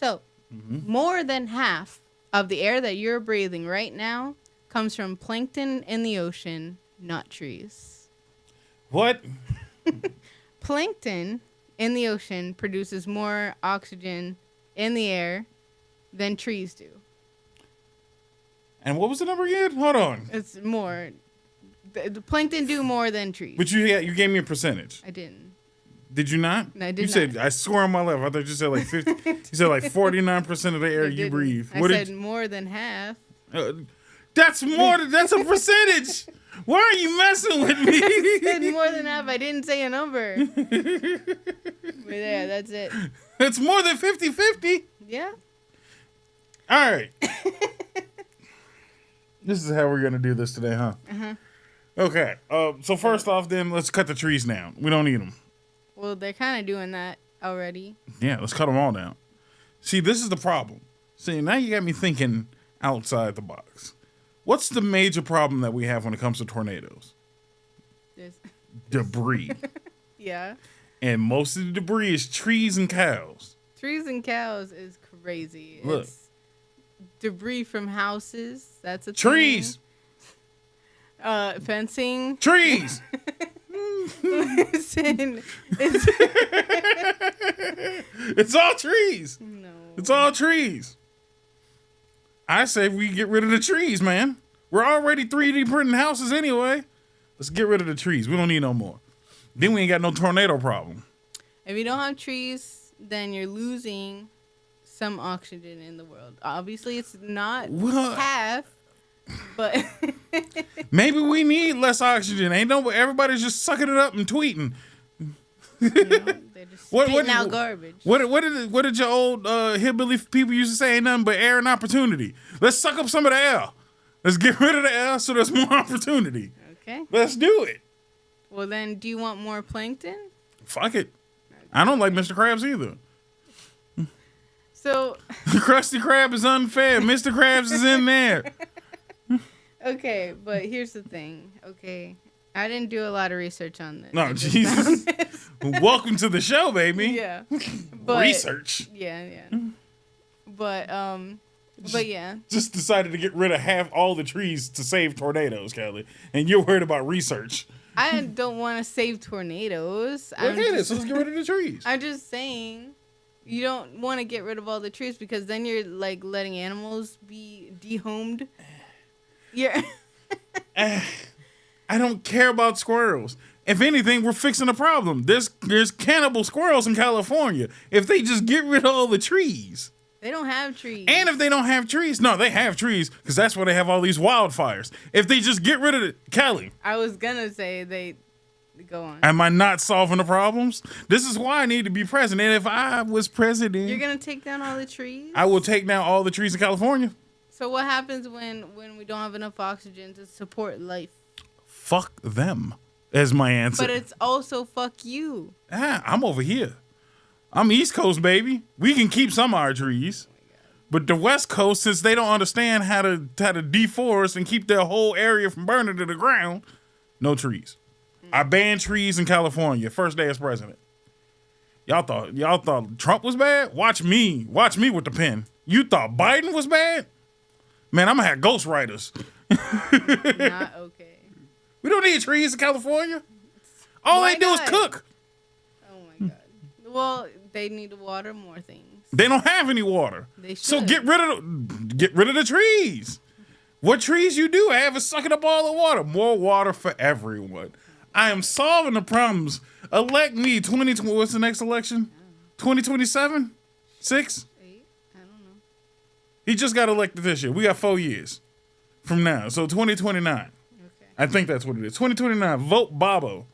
So, more than half of the air that you're breathing right now comes from plankton in the ocean, not trees. What? Plankton in the ocean produces more oxygen in the air than trees do. And what was the number again? Hold on. It's more. The plankton do more than trees. But you gave me a percentage. I didn't. Did you not? No, I did you not. said, I swear on my life, I thought you said like 50. You said like 49% of the air you breathe. I said more than half. That's a percentage. Why are you messing with me? I said more than half. I didn't say a number. But yeah, that's it. It's more than 50-50. Yeah. All right. This is how we're going to do this today, huh? Uh-huh. Okay. So first off, then, let's cut the trees down. We don't need them. Well, they're kind of doing that already. Yeah, let's cut them all down. See, this is the problem. See, now you got me thinking outside the box. What's the major problem that we have when it comes to tornadoes? Debris. Yeah. And most of the debris is trees and cows. Trees and cows is crazy. Look. It's debris from houses. That's a trees. Thing. Fencing. Trees. Listen, it's all trees. No. It's all trees. I say we get rid of the trees, man. We're already 3D printing houses anyway. Let's get rid of the trees. We don't need no more. Then we ain't got no tornado problem. If you don't have trees, then you're losing some oxygen in the world. Obviously, it's not half, but maybe we need less oxygen. Ain't no, everybody's just sucking it up and tweeting. They're just spitting out garbage. What did your old hillbilly people used to say? Ain't nothing but air and opportunity. Let's suck up some of the air. Let's get rid of the air so there's more opportunity. Okay. Let's do it. Well, then, do you want more plankton? Fuck it. Okay. I don't like Mr. Krabs either. So Krusty Krab is unfair. Mr. Krabs is in there. Okay, but here's the thing. Okay, I didn't do a lot of research on this. No, Jesus. Welcome to the show, baby. Yeah. But, research. Yeah. But yeah. Just decided to get rid of all the trees to save tornadoes, Kelly. And you're worried about research. I don't want to save tornadoes. So let's get rid of the trees. I'm just saying, you don't want to get rid of all the trees because then you're like letting animals be dehomed. Yeah. I don't care about squirrels. If anything, we're fixing the problem. There's cannibal squirrels in California. If they just get rid of all the trees. They don't have trees. And if they don't have trees, no, they have trees because that's where they have all these wildfires. If they just get rid of it, Kelly. I was gonna say they go on. Am I not solving the problems? This is why I need to be president. If I was president, you're gonna take down all the trees? I will take down all the trees in California. So what happens when we don't have enough oxygen to support life? Fuck them, is my answer. But it's also fuck you. I'm over here. I'm East Coast, baby. We can keep some of our trees. But the West Coast, since they don't understand how to deforest and keep their whole area from burning to the ground, no trees. I banned trees in California, first day as president. Y'all thought Trump was bad? Watch me with the pen. You thought Biden was bad? Man, I'm gonna have ghostwriters. Not okay. We don't need trees in California. All Why they do not? is cook. Oh my God. Well, they need to water more things. They don't have any water. They should. So get rid of the trees. What trees you do have is sucking up all the water. More water for everyone. I am solving the problems. Elect me. 2020. What's the next election? 2027? 6? 8? I don't know. He just got elected this year. We got 4 years from now. So 2029. Okay. I think that's what it is. 2029. Vote Bobo.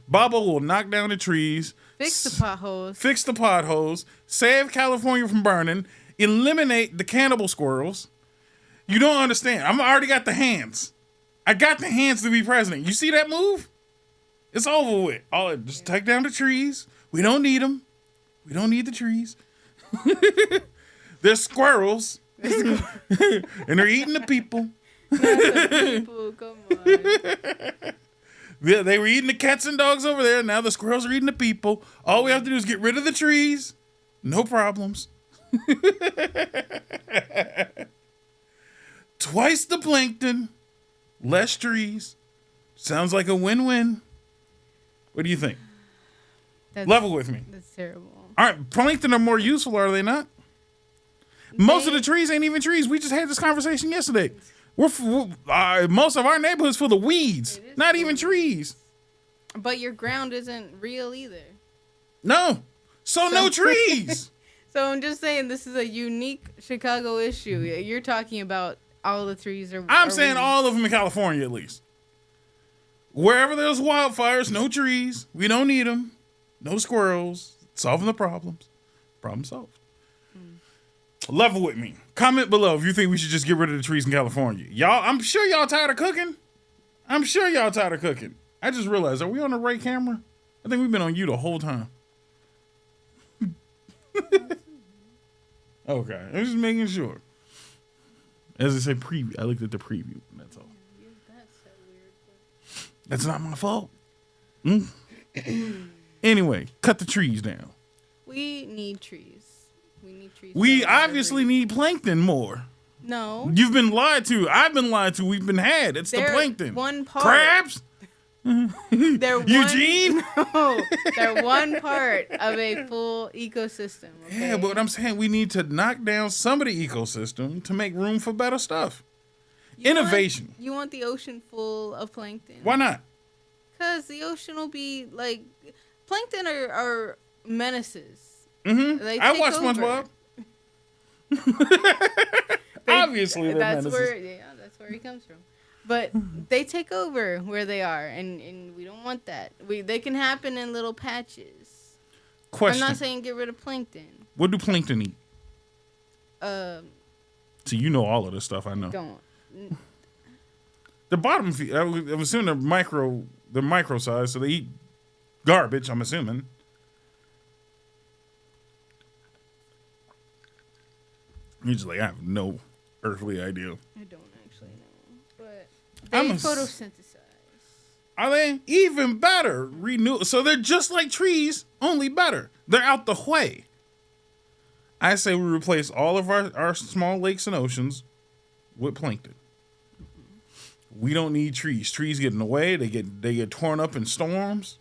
Bobo will knock down the trees. Fix the potholes. Fix the potholes. Save California from burning. Eliminate the cannibal squirrels. You don't understand. I've already got the hands. I got the hands to be president. You see that move? It's over with. Just take down the trees. We don't need them. We don't need the trees. There's squirrels. And they're eating the people. Not the people, come on. Yeah, they were eating the cats and dogs over there. Now the squirrels are eating the people. All we have to do is get rid of the trees. No problems. Twice the plankton, less trees. Sounds like a win-win. What do you think? Level with me. That's terrible. All right, plankton are more useful, are they not? Most of the trees ain't even trees. We just had this conversation yesterday. Most of our neighborhood's full of weeds, not even trees. But your ground isn't real either. No. So no trees. So I'm just saying this is a unique Chicago issue. You're talking about all the trees are... I'm saying all of them in California at least. Wherever there's wildfires, no trees. We don't need them. No squirrels. Solving the problems. Problem solved. Level with me. Comment below if you think we should just get rid of the trees in California. Y'all, I'm sure y'all tired of cooking. I just realized, are we on the right camera? I think we've been on you the whole time. Okay, I'm just making sure. As I say, preview. I looked at the preview. That's all. That's so weird. That's not my fault. Anyway, cut the trees down. We need trees. We obviously need plankton more. No. You've been lied to. I've been lied to. We've been had. It's the plankton. One part. Crabs? Eugene? No, they're one part of a full ecosystem. Okay? Yeah, but what I'm saying, we need to knock down some of the ecosystem to make room for better stuff. Innovation. You want the ocean full of plankton. Why not? Because the ocean will be like... Plankton are menaces. Mm-hmm. I watch SpongeBob. Obviously, they're menaces. That's where he comes from. But they take over where they are, and we don't want that. They can happen in little patches. Question. I'm not saying get rid of plankton. What do plankton eat? So you know all of this stuff. I know. Don't. The bottom feed. I'm assuming they're micro size, so they eat garbage. I'm assuming. You're just like, I have no earthly idea. I don't actually know. But they photosynthesize. Are they? Even better. So they're just like trees, only better. They're out the way. I say we replace all of our small lakes and oceans with plankton. We don't need trees. Trees get in the way. They get torn up in storms.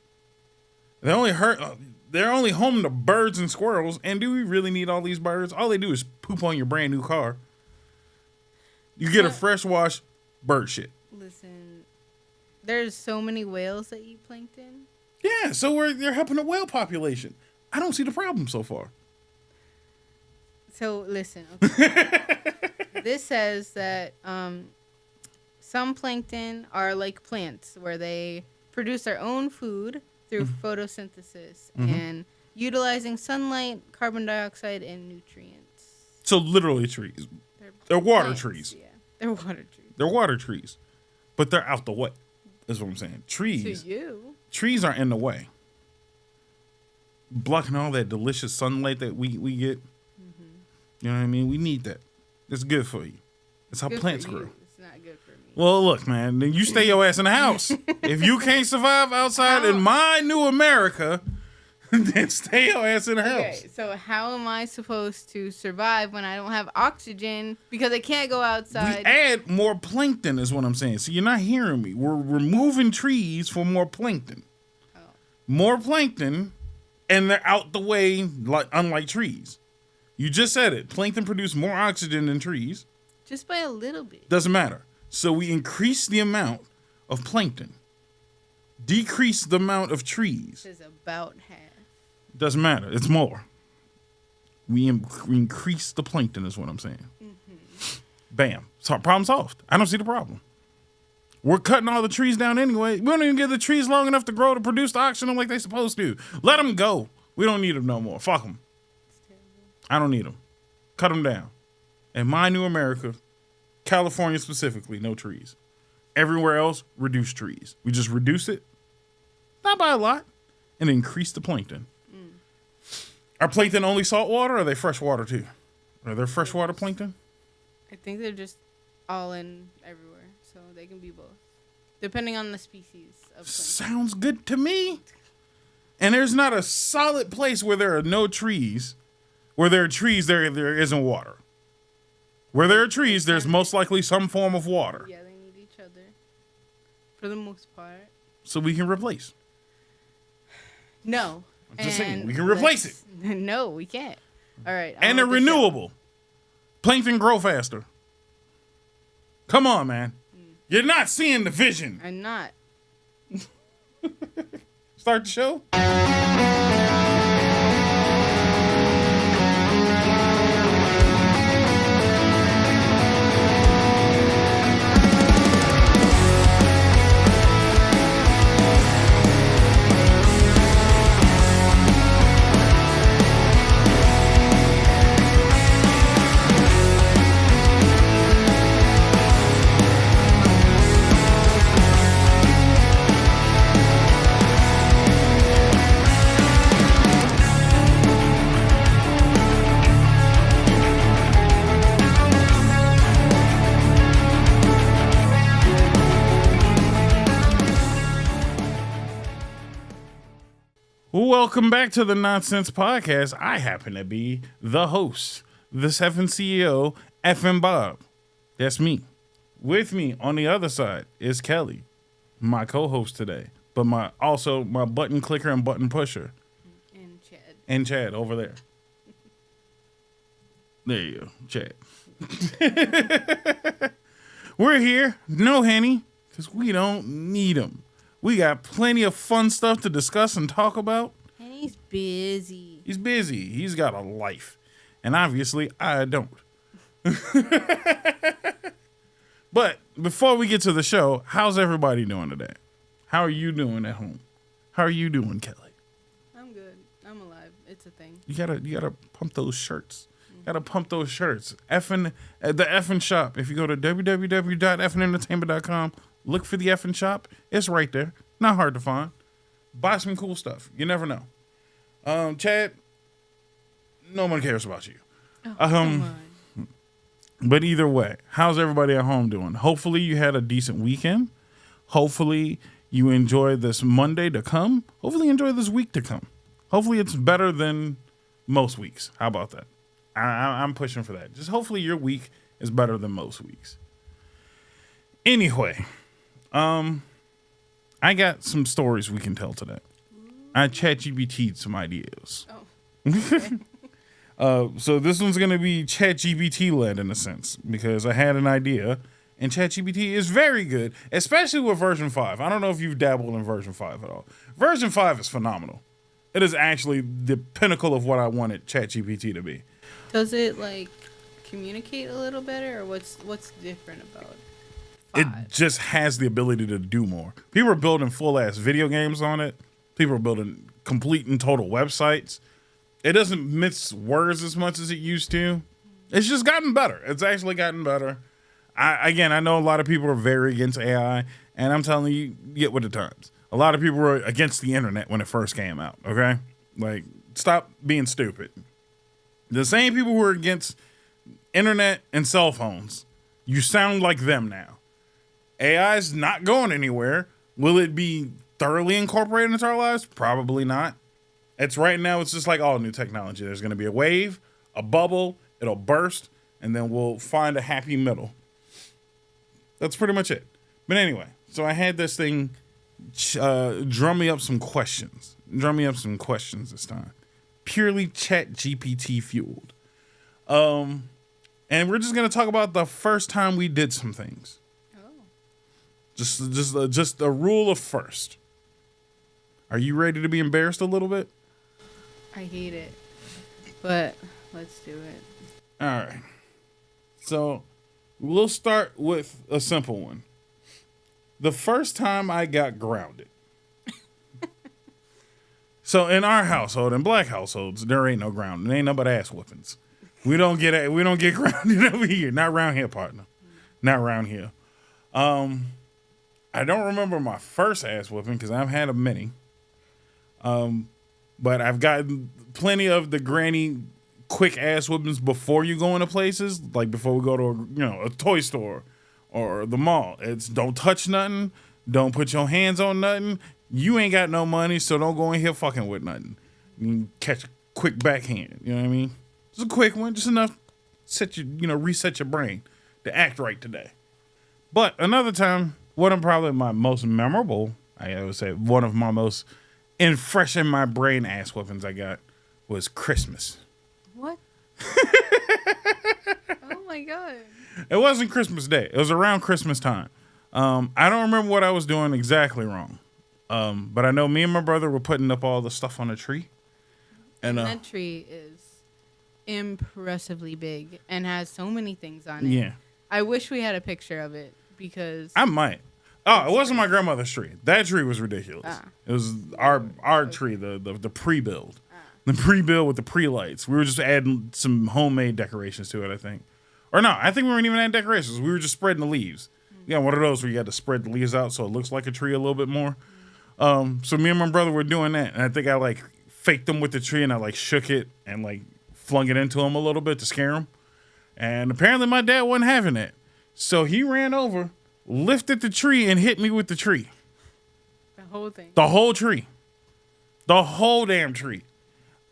They're only home to birds and squirrels. And do we really need all these birds? All they do is poop on your brand new car. You get a fresh wash, bird shit. Listen, there's so many whales that eat plankton. Yeah, so they're helping the whale population. I don't see the problem so far. So listen, okay. This says that some plankton are like plants where they produce their own food through photosynthesis and utilizing sunlight, carbon dioxide, and nutrients. So literally trees. They're water plants, trees. Yeah, they're water trees. They're water trees. But they're out the way. That's what I'm saying. Trees. To you. Trees are in the way. Blocking all that delicious sunlight that we get. You know what I mean? We need that. It's good for you. It's how plants grow. It's not good for me. Well, look, man, then you stay your ass in the house. If you can't survive outside in my new America, then stay your ass in the house. Okay, so how am I supposed to survive when I don't have oxygen because I can't go outside? We add more plankton is what I'm saying. So you're not hearing me. We're removing trees for more plankton. Oh. More plankton, and they're out the way, unlike trees. You just said it. Plankton produce more oxygen than trees. Just by a little bit. Doesn't matter. So we increase the amount of plankton. Decrease the amount of trees. It's about half. Doesn't matter. It's more. We increase the plankton is what I'm saying. Bam. So problem solved. I don't see the problem. We're cutting all the trees down anyway. We don't even give the trees long enough to grow to produce the oxygen like they're supposed to. Let them go. We don't need them no more. Fuck them. I don't need them. Cut them down. In my new America, California specifically, no trees. Everywhere else, reduce trees. We just reduce it, not by a lot, and increase the plankton. Are plankton only saltwater, or are they freshwater too? Are there freshwater plankton? I think they're just all in everywhere, so they can be both, depending on the species of plankton. Sounds good to me. And there's not a solid place where there are no trees Where there are trees, there isn't water. Where there are trees, there's most likely some form of water. Yeah, they need each other for the most part. So we can replace. No. I'm just saying, we can replace it. No, we can't. All right. And they're renewable. Plankton grow faster. Come on, man. You're not seeing the vision. I'm not. Start the show. Welcome back to the Nonsense Podcast. I happen to be the host, the seventh CEO, FNBob. That's me. With me on the other side is Kelly, my co-host today, but my button clicker and button pusher. And Chad over there. There you go, Chad. We're here, no Henny, because we don't need them. We got plenty of fun stuff to discuss and talk about. And he's busy. He's busy. He's got a life. And obviously, I don't. But before we get to the show, how's everybody doing today? How are you doing at home? How are you doing, Kelly? I'm good. I'm alive. It's a thing. You gotta pump those shirts. Gotta pump those shirts. The effing shop. If you go to www.fnentertainment.com, look for the effing shop. It's right there. Not hard to find. Buy some cool stuff. You never know. Chad, no one cares about you. Oh, come on. But either way, how's everybody at home doing? Hopefully you had a decent weekend. Hopefully you enjoy this Monday to come. Hopefully you enjoy this week to come. Hopefully it's better than most weeks. How about that? I'm pushing for that. Just hopefully your week is better than most weeks. Anyway, I got some stories we can tell today. I ChatGPT'd some ideas. Oh. Okay. So this one's going to be ChatGPT led in a sense because I had an idea and ChatGPT is very good, especially with version 5. I don't know if you've dabbled in version 5 at all. Version 5 is phenomenal. It is actually the pinnacle of what I wanted ChatGPT to be. Does it like communicate a little better, or what's different about it? It just has the ability to do more. People are building full ass video games on it. People are building complete and total websites. It doesn't mix words as much as it used to. It's just gotten better. It's actually gotten better. I know a lot of people are very against AI, and I'm telling you, get with the times. A lot of people were against the internet when it first came out, okay? Like, stop being stupid. The same people who are against internet and cell phones, you sound like them now. AI is not going anywhere. Will it be thoroughly incorporated into our lives? Probably not. It's right now, it's just like all new technology. There's going to be a wave, a bubble, it'll burst, and then we'll find a happy middle. That's pretty much it. But anyway, so I had this thing drum me up some questions. Drum me up some questions this time. Purely ChatGPT fueled. And we're just going to talk about the first time we did some things. Just a rule of first. Are you ready to be embarrassed a little bit? I hate it, but let's do it. All right. So we'll start with a simple one. The first time I got grounded. So in our household, in black households, there ain't no grounding. There ain't no but ass whoopings. We don't get grounded over here. Not around here, partner. Not around here. I don't remember my first ass whooping because I've had a many. But I've gotten plenty of the granny quick ass whoopings before you go into places, like before we go to a toy store or the mall. It's don't touch nothing, don't put your hands on nothing. You ain't got no money, so don't go in here fucking with nothing. You can catch a quick backhand. You know what I mean? Just a quick one, just enough reset your brain to act right today. But another time, one of probably my most memorable, I would say one of my most fresh in my brain ass weapons I got was Christmas. What? Oh my God. It wasn't Christmas Day. It was around Christmas time. I don't remember what I was doing exactly wrong. But I know me and my brother were putting up all the stuff on the tree. And that tree is impressively big and has so many things on it. Yeah. I wish we had a picture of it because I might. Oh, it wasn't my grandmother's tree. That tree was ridiculous. It was our tree, the pre-build. The pre-build with the pre-lights. We were just adding some homemade decorations to it, I think. Or no, I think we weren't even adding decorations. We were just spreading the leaves. Yeah, one of those where you had to spread the leaves out so it looks like a tree a little bit more. So me and my brother were doing that, and I think I like faked them with the tree, and I like shook it and like flung it into him a little bit to scare him. And apparently my dad wasn't having it, so he ran over, lifted the tree, and hit me with the tree. The whole thing. The whole tree. The whole damn tree.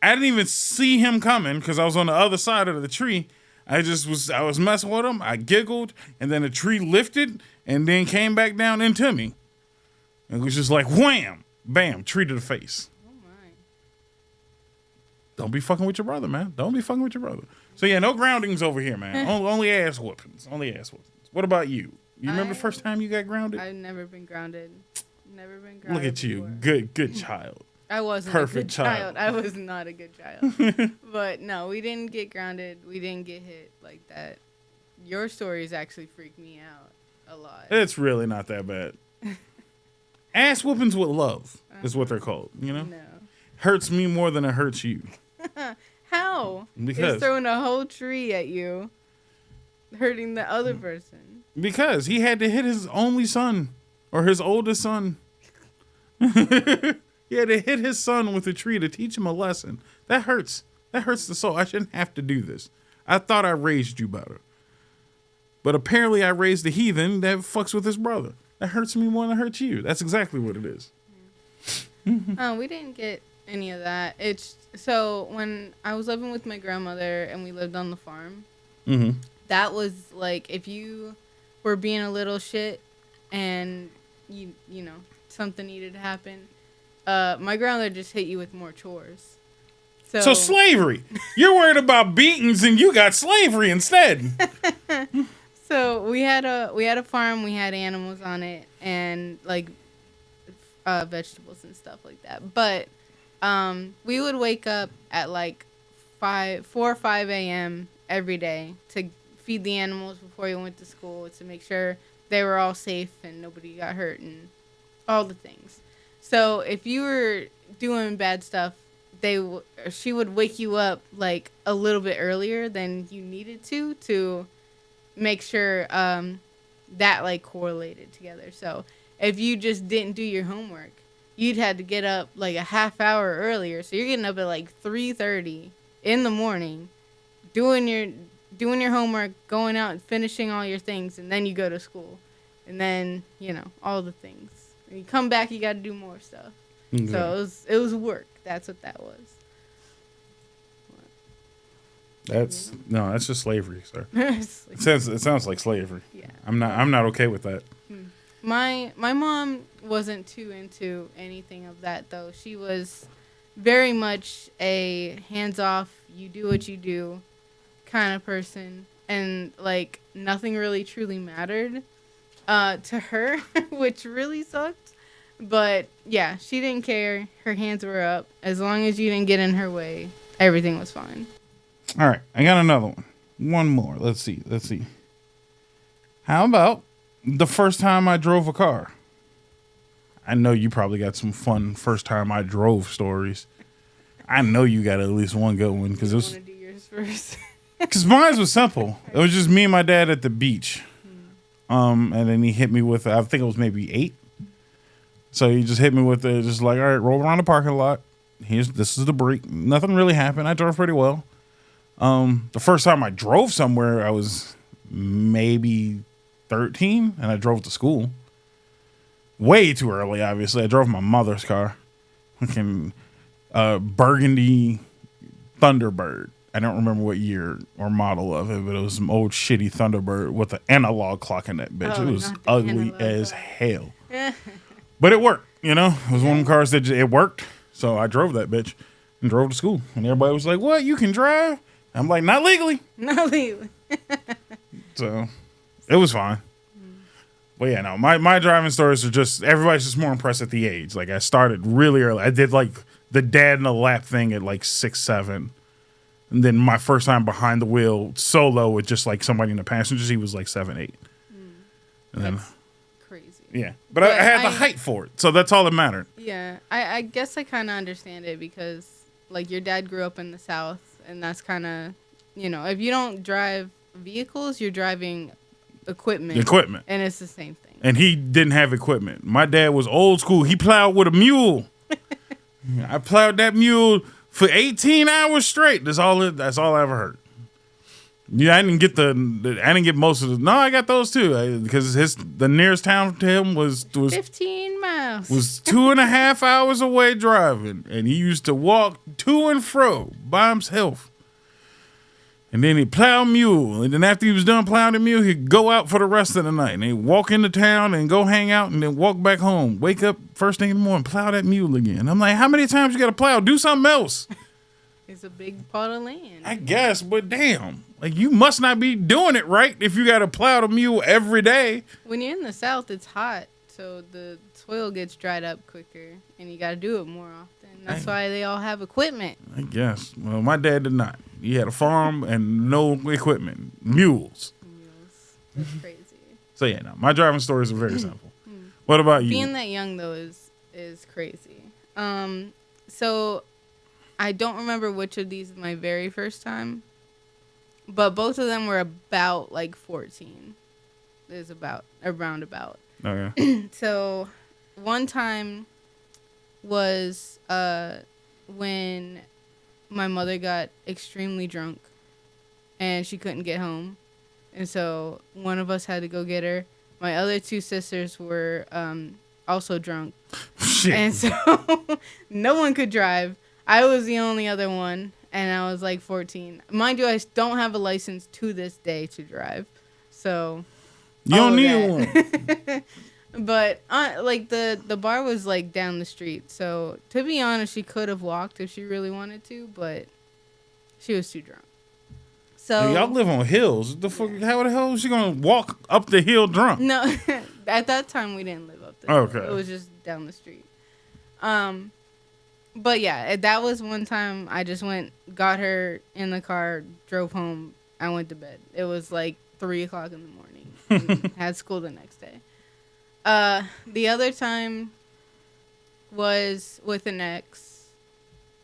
I didn't even see him coming because I was on the other side of the tree. I was messing with him. I giggled, and then the tree lifted and then came back down into me. It was just like wham, bam, tree to the face. Oh my! Don't be fucking with your brother, man. Don't be fucking with your brother. So yeah, no groundings over here, man. Only ass whoopings. Only ass whoopings. What about you? You remember the first time you got grounded? I've never been grounded. Never been grounded. Look at you, before. good child. I wasn't Perfect a good child. I was not a good child. But no, we didn't get grounded. We didn't get hit like that. Your stories actually freak me out a lot. It's really not that bad. Ass whoopings with love is what they're called, you know? No. Hurts me more than it hurts you. How? Because he's throwing a whole tree at you, hurting the other person. Because he had to hit his only son or his oldest son. He had to hit his son with a tree to teach him a lesson. That hurts. That hurts the soul. I shouldn't have to do this. I thought I raised you better. But apparently I raised the heathen that fucks with his brother. That hurts me more than it hurts you. That's exactly what it is. We didn't get any of that. So when I was living with my grandmother and we lived on the farm, that was like if you were being a little shit and you know something needed to happen, my grandmother just hit you with more chores. So slavery. You're worried about beatings and you got slavery instead. So we had a farm, we had animals on it, and like vegetables and stuff like that. But we would wake up at like 4 or 5 a.m. every day to feed the animals before we went to school to make sure they were all safe and nobody got hurt and all the things. So if you were doing bad stuff, she would wake you up like a little bit earlier than you needed to make sure that like correlated together. So if you just didn't do your homework, you'd had to get up like a half hour earlier. So you're getting up at like 3:30 in the morning, doing your homework, going out and finishing all your things, and then you go to school, and then all the things. When you come back, you got to do more stuff. Mm-hmm. So it was work. That's what that was. That's just slavery, sir. It sounds like slavery. Yeah. I'm not okay with that. My mom wasn't too into anything of that though. She was very much a hands-off, you do what you do kind of person, and like nothing really truly mattered to her, which really sucked. But yeah, she didn't care. Her hands were up. As long as you didn't get in her way, everything was fine. All right, I got another one. One more. Let's see. How about the first time I drove a car? I know you probably got some fun first time I drove stories. I know you got at least one good one because want to do yours first? Because mine was simple. It was just me and my dad at the beach, and then he hit me with I think it was maybe 8. So he just hit me with just like, all right, roll around the parking lot. This is the brake. Nothing really happened. I drove pretty well. The first time I drove somewhere, I was maybe 13, and I drove to school. Way too early, obviously. I drove my mother's car. Fucking burgundy Thunderbird. I don't remember what year or model of it, but it was some old shitty Thunderbird with an analog clock in that bitch. Oh, it was not the ugly analog as clock. hell. But it worked, you know? It was one of them cars that it worked. So I drove that bitch and drove to school. And everybody was like, what, you can drive? I'm like, not legally. Not legally. So it was fine. But yeah, no, my driving stories are just, everybody's just more impressed at the age. Like, I started really early. I did like the dad in the lap thing at like 6, 7. And then my first time behind the wheel solo with just like somebody in the passenger seat was like 7, 8. And then, Crazy. yeah. But I had the height for it. So that's all that mattered. Yeah. I guess I kind of understand it because, like, your dad grew up in the South. And that's kind of, you know, if you don't drive vehicles, you're driving equipment. And it's the same thing. And he didn't have equipment. My dad was old school. He plowed with a mule. I plowed that mule for 18 hours straight. That's all I ever heard. Yeah, I didn't get most of the. No, I got those too. Because the nearest town to him was 15 miles. Was 2.5 hours away driving, and he used to walk to and fro by himself. And then he'd plow a mule, and then after he was done plowing the mule, he'd go out for the rest of the night. And he'd walk into town and go hang out, and then walk back home. Wake up first thing in the morning, plow that mule again. I'm like, how many times you got to plow? Do something else. It's a big pot of land. I guess, but damn. Like, you must not be doing it right if you got to plow the mule every day. When you're in the South, it's hot, so the soil gets dried up quicker, and you got to do it more often. That's why they all have equipment. I guess. Well, my dad did not. He had a farm and no equipment. Mules. That's crazy. So, yeah, no. My driving stories are very simple. What about you? Being that young, though, is crazy. So, I don't remember which of these is my very first time. But both of them were about, like, 14. It was around about. Okay. So, one time was when my mother got extremely drunk and she couldn't get home. And so one of us had to go get her. My other two sisters were also drunk. Shit. And so no one could drive. I was the only other one, and I was like 14. Mind you, I don't have a license to this day to drive. So you don't need one. But like the bar was like down the street, so to be honest, she could have walked if she really wanted to, but she was too drunk. So hey, y'all live on hills. The fuck? Yeah. How the hell is she gonna walk up the hill drunk? No, at that time we didn't live up the hill. Okay, it was just down the street. But yeah, that was one time I just got her in the car, drove home. I went to bed. It was like 3:00 in the morning. And had school the next day. The other time was with an ex,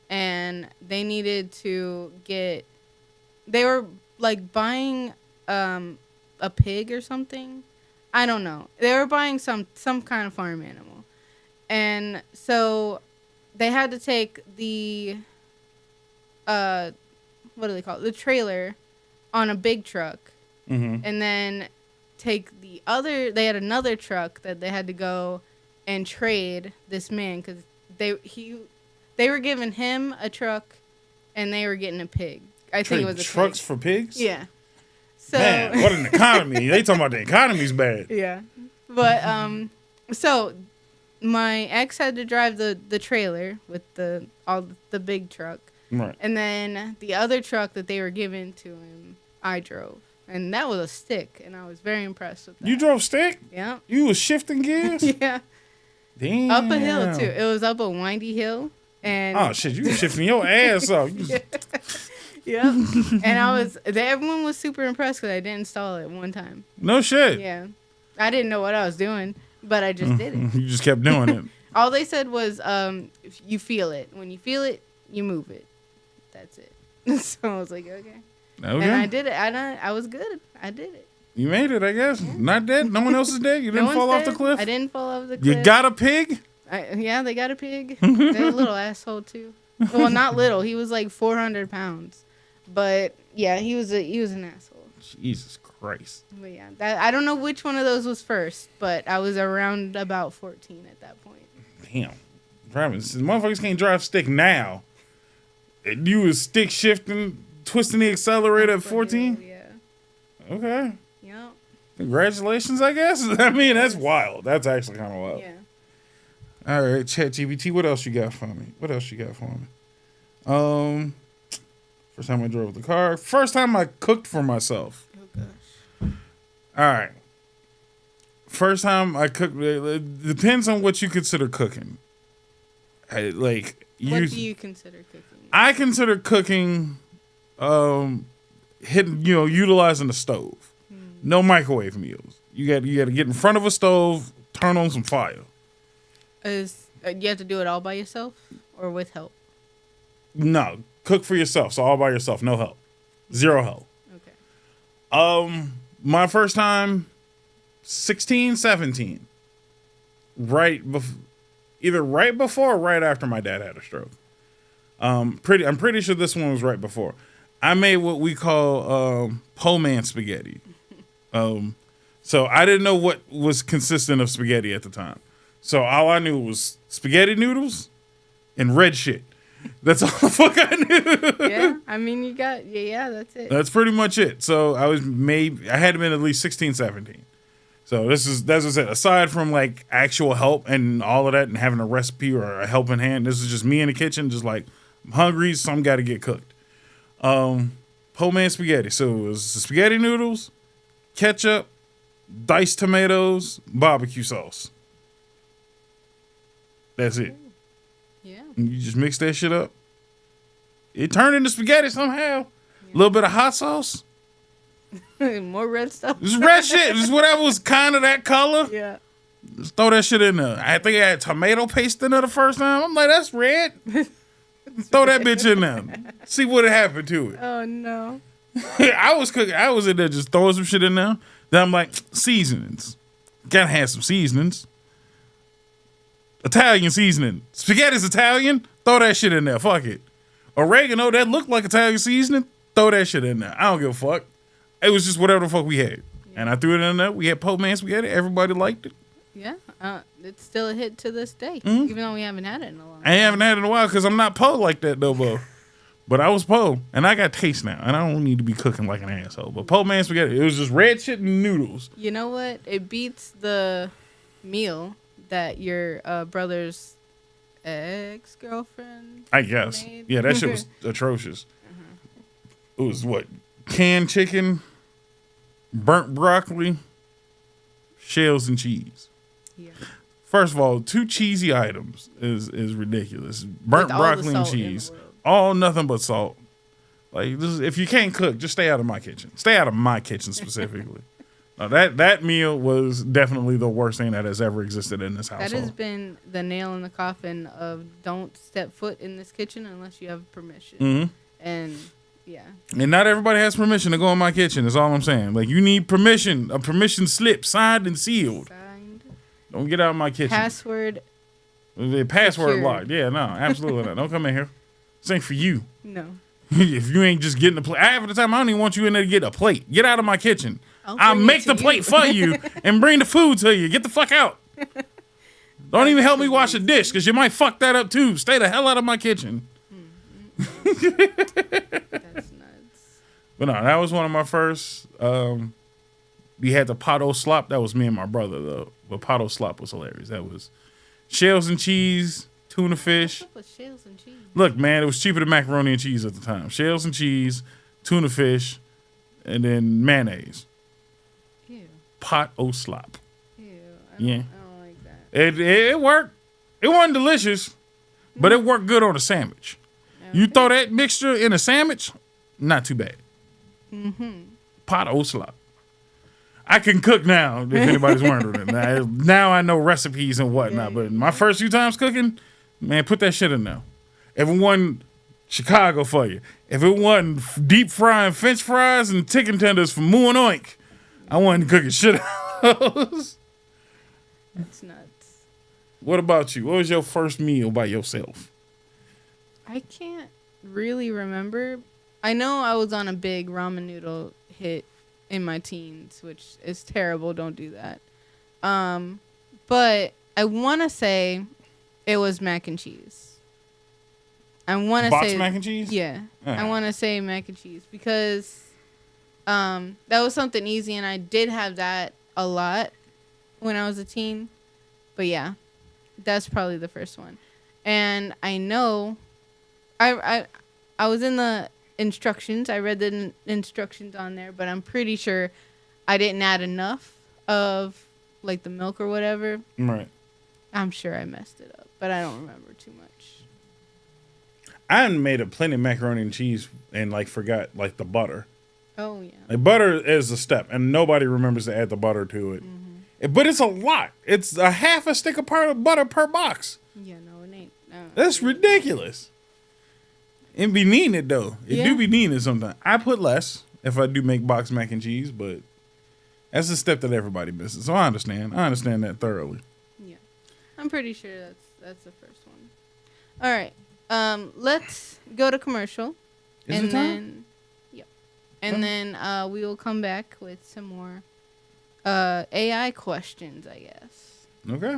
and they needed to they were like buying a pig or something. I don't know. They were buying some kind of farm animal. And so they had to take the what do they call it? The trailer on a big truck. Mm-hmm. And then take they had another truck that they had to go and trade this man because they were giving him a truck and they were getting a pig. I think it was a trucks pig. For pigs. Yeah. So man, what an economy! They talking about the economy's bad. Yeah, but so my ex had to drive the trailer with the big truck, right? And then the other truck that they were giving to him, I drove. And that was a stick, and I was very impressed with that. You drove stick? Yeah. You was shifting gears? Yeah. Damn. Up a hill, too. It was up a windy hill. And oh, shit. You was shifting your ass up. Yeah. And everyone was super impressed because I didn't stall it one time. No shit. Yeah. I didn't know what I was doing, but I just did it. You just kept doing it. All they said was, if you feel it. When you feel it, you move it. That's it. So I was like, okay. Okay. And I did it. I was good. I did it. You made it, I guess. Yeah. Not dead? No one else is dead? You didn't fall off the cliff? I didn't fall off the cliff. You got a pig? Yeah, they got a pig. They're a little asshole, too. Well, not little. He was like 400 pounds. But, yeah, he was an asshole. Jesus Christ. But, yeah, I don't know which one of those was first, but I was around about 14 at that point. Damn. Driving. Motherfuckers can't drive stick now. You was stick shifting twisting the accelerator at 14? Yeah. Okay. Yep. Congratulations, I guess. I mean, that's wild. That's actually kind of wild. Yeah. All right, ChatGPT, what else you got for me? First time I drove the car. First time I cooked for myself. Oh gosh. All right. First time I cooked. It depends on what you consider cooking. What do you consider cooking? I consider cooking, utilizing the stove. No microwave meals. You got to get in front of a stove, turn on some fire. You have to do it all by yourself or with help? No, cook for yourself. So all by yourself, no help, zero help. Okay. My first time, 16, 17, either right before or right after my dad had a stroke. I'm pretty sure this one was right before. I made what we call po man spaghetti. So I didn't know what was consistent of spaghetti at the time. So all I knew was spaghetti noodles and red shit. That's all the fuck I knew. Yeah, I mean, that's it. That's pretty much it. So I had to been at least 16, 17. So that's what I said. Aside from like actual help and all of that and having a recipe or a helping hand, this is just me in the kitchen, just like, I'm hungry, something got to get cooked. Po man spaghetti. So it was spaghetti noodles, ketchup, diced tomatoes, barbecue sauce. That's it. Yeah. And you just mix that shit up. It turned into spaghetti somehow. A little bit of hot sauce. More red stuff. This red shit. Just whatever was kind of that color. Yeah. Just throw that shit in there. I think I had tomato paste in there the first time. I'm like, that's red. Throw that bitch in there. See what happened to it. Oh, no. I was cooking. I was in there just throwing some shit in there. Then I'm like, seasonings. Gotta have some seasonings. Italian seasoning. Spaghetti's Italian. Throw that shit in there. Fuck it. Oregano, that looked like Italian seasoning. Throw that shit in there. I don't give a fuck. It was just whatever the fuck we had. Yeah. And I threw it in there. We had po man spaghetti. Everybody liked it. Yeah. It's still a hit to this day. Even though we haven't had it in a long time. I haven't had it in a while because I'm not po like that though, Bo. But I was po. And I got taste now. And I don't need to be cooking like an asshole. But po man spaghetti, it was just red shit and noodles. You know what? It beats the meal that your brother's ex-girlfriend I guess. made. Yeah, that shit was atrocious. It was what? Canned chicken, burnt broccoli, shells and cheese. Yeah. First of all, 2 cheesy items is ridiculous. Burnt broccoli and cheese. All nothing but salt. Like if you can't cook, just stay out of my kitchen. Stay out of my kitchen specifically. That meal was definitely the worst thing that has ever existed in this household. That has been the nail in the coffin of don't step foot in this kitchen unless you have permission. Mm-hmm. And yeah. And not everybody has permission to go in my kitchen. Is all I'm saying. Like you need permission, a permission slip, signed and sealed. Don't get out of my kitchen. Password secured. Locked. Yeah, no, absolutely not. Don't come in here. This ain't for you. No. If you ain't just getting a plate, half of the time I don't even want you in there to get a plate. Get out of my kitchen. I'll make the plate for you and bring the food to you. Get the fuck out. Don't even help me wash a dish because you might fuck that up too. Stay the hell out of my kitchen. That's nuts. But no, that was one of my first. We had the potto slop. That was me and my brother though. But potto slop was hilarious. That was shells and cheese, tuna fish. What's up with shells and cheese? Look, man, it was cheaper than macaroni and cheese at the time. Shells and cheese, tuna fish, and then mayonnaise. Ew. Potto slop. Ew. I Yeah. don't like that. It worked. It wasn't delicious, but it worked good on a sandwich. Okay. You throw that mixture in a sandwich, not too bad. Mm-hmm. Potto slop. I can cook now, if anybody's wondering. Now I know recipes and whatnot. But my first few times cooking, man, put that shit in there. If it wasn't Chicago for you, if it wasn't deep frying French fries and chicken tenders from Moo and Oink, I wasn't cooking shit else. That's nuts. What about you? What was your first meal by yourself? I can't really remember. I know I was on a big ramen noodle hit in my teens, which is terrible. Don't do that. But I want to say it was mac and cheese. I want to Box say mac and cheese? Yeah. I want to say mac and cheese because that was something easy, and I did have that a lot when I was a teen. But yeah, that's probably the first one. And I know I was in the instructions. I read the instructions on there, but I'm pretty sure I didn't add enough of like the milk or whatever. Right. I'm sure I messed it up, but I don't remember too much. I made a plenty of macaroni and cheese and like forgot like the butter. Oh yeah. Like butter is a step, and nobody remembers to add the butter to it. But it's a lot. It's a half a stick of butter per box. Yeah, no, it ain't. No, That's ridiculous. It be needing it though. It Yeah. do be needing it sometimes. I put less if I do make box mac and cheese, but that's a step that everybody misses. So I understand. I understand that thoroughly. Yeah, I'm pretty sure that's the first one. All right, let's go to commercial, Is and it time? then and then we will come back with some more AI questions, I guess. Okay.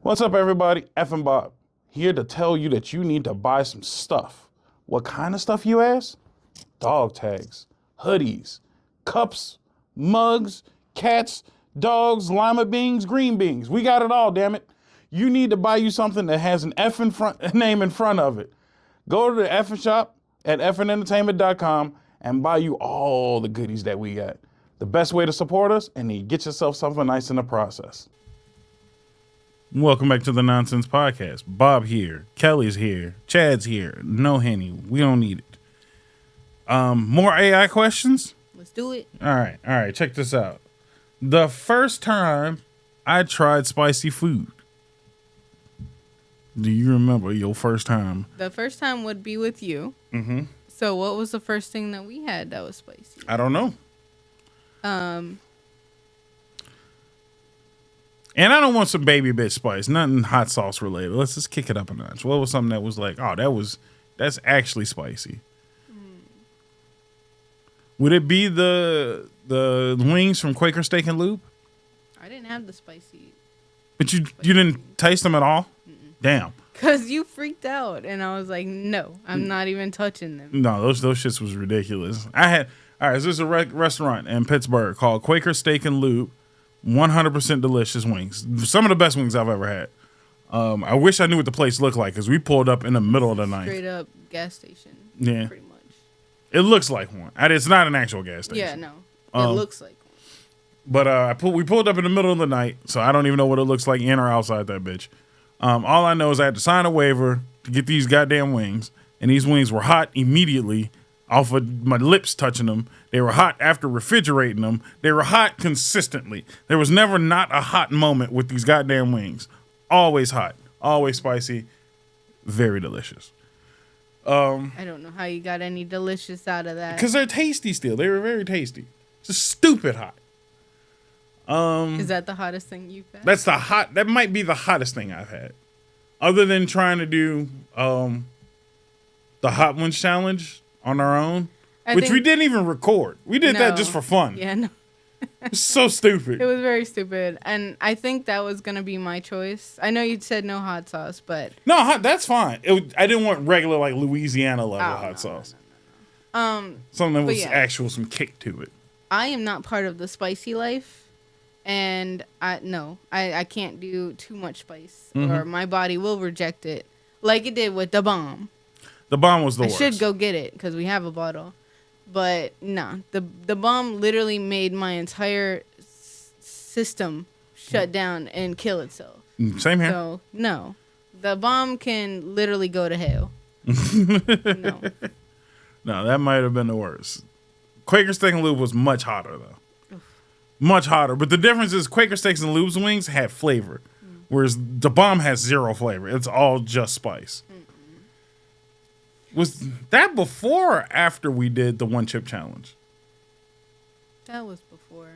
What's up, everybody? FNBob here to tell you that you need to buy some stuff. What kind of stuff, you ask? Dog tags, hoodies, cups, mugs, cats, dogs, lima beans, green beans. We got it all, damn it. You need to buy you something that has an F name in front of it. Go to the effing shop at fnentertainment.com and buy you all the goodies that we got. The best way to support us, and then get yourself something nice in the process. Welcome back to the Nonsense Podcast. Bob here. Kelly's here. Chad's here. No Henny. We don't need it. More AI questions? Let's do it. All right. Check this out. The first time I tried spicy food. Do you remember your first time? The first time would be with you. Mm-hmm. So what was the first thing that we had that was spicy? I don't know. And I don't want some baby bitch spice, nothing hot sauce related. Let's just kick it up a notch. What was something that was like, oh, that's actually spicy? Would it be the wings from Quaker Steak and Lube? I didn't have the spicy. But you didn't taste them at all? Mm-mm. Damn. Cause you freaked out, and I was like, no, I'm not even touching them. No, those shits was ridiculous. So there's a restaurant in Pittsburgh called Quaker Steak and Lube. 100% delicious wings. Some of the best wings I've ever had. I wish I knew what the place looked like because we pulled up in the middle of the night. Straight up gas station. Yeah. Pretty much. It looks like one. It's not an actual gas station. Yeah, no. It looks like one. But we pulled up in the middle of the night, so I don't even know what it looks like in or outside that bitch. All I know is I had to sign a waiver to get these goddamn wings, and these wings were hot immediately off of my lips touching them. They were hot after refrigerating them. They were hot consistently. There was never not a hot moment with these goddamn wings. Always hot, always spicy, very delicious. I don't know how you got any delicious out of that. Because they're tasty still. They were very tasty. Just stupid hot. Is that the hottest thing you've had? That might be the hottest thing I've had. Other than trying to do the Hot Ones Challenge on our own, which we didn't even record. We did that just for fun. Yeah, no. It's so stupid. It was very stupid. And I think that was going to be my choice. I know you said no hot sauce, but... No, that's fine. I didn't want regular, like, Louisiana level hot sauce. No. Something that was some kick to it. I am not part of the spicy life. And I can't do too much spice. Mm-hmm. Or my body will reject it. Like it did with the bomb. The bomb was the worst. I should go get it because we have a bottle. But nah, the bomb literally made my entire system shut down and kill itself. Same here. So no, the bomb can literally go to hell. No, that might have been the worst. Quaker Steak and Lube was much hotter though. Oof. Much hotter, but the difference is Quaker Steaks and Lube's wings had flavor, whereas the bomb has zero flavor. It's all just spice. Was that before or after we did the one chip challenge? That was before.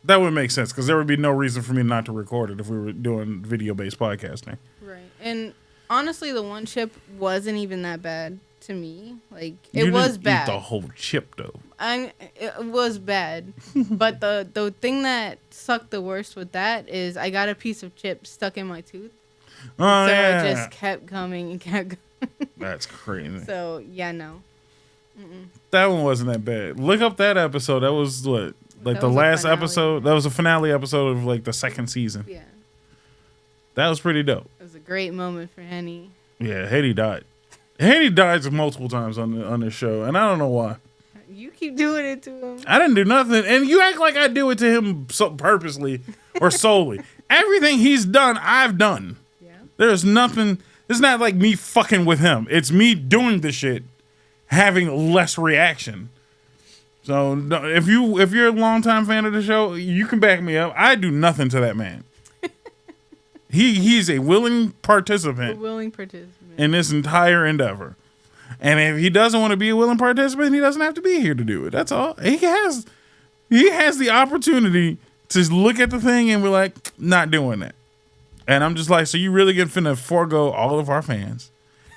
That would make sense because there would be no reason for me not to record it if we were doing video-based podcasting. Right. And honestly, the one chip wasn't even that bad to me. Like, it you was didn't bad. Eat the whole chip, though. It was bad. But the thing that sucked the worst with that is I got a piece of chip stuck in my tooth. Oh, so yeah. it just kept coming and kept going. That's crazy. So, yeah, no. That one wasn't that bad. Look up that episode. That was what? Like That the was a last finale. episode? That was a finale episode of like the second season. Yeah. That was pretty dope. It was a great moment for Henny. Yeah, Haiti died. Haiti died multiple times on this show, and I don't know why. You keep doing it to him. I didn't do nothing, and you act like I do it to him purposely or solely. Everything he's done, I've done. Yeah. There's nothing. It's not like me fucking with him. It's me doing the shit, having less reaction. So if you're a longtime fan of the show, you can back me up. I do nothing to that man. He's a willing participant. In this entire endeavor. And if he doesn't want to be a willing participant, he doesn't have to be here to do it. That's all. He has the opportunity to look at the thing and we're like, not doing that. And I'm just like, so you really finna forego all of our fans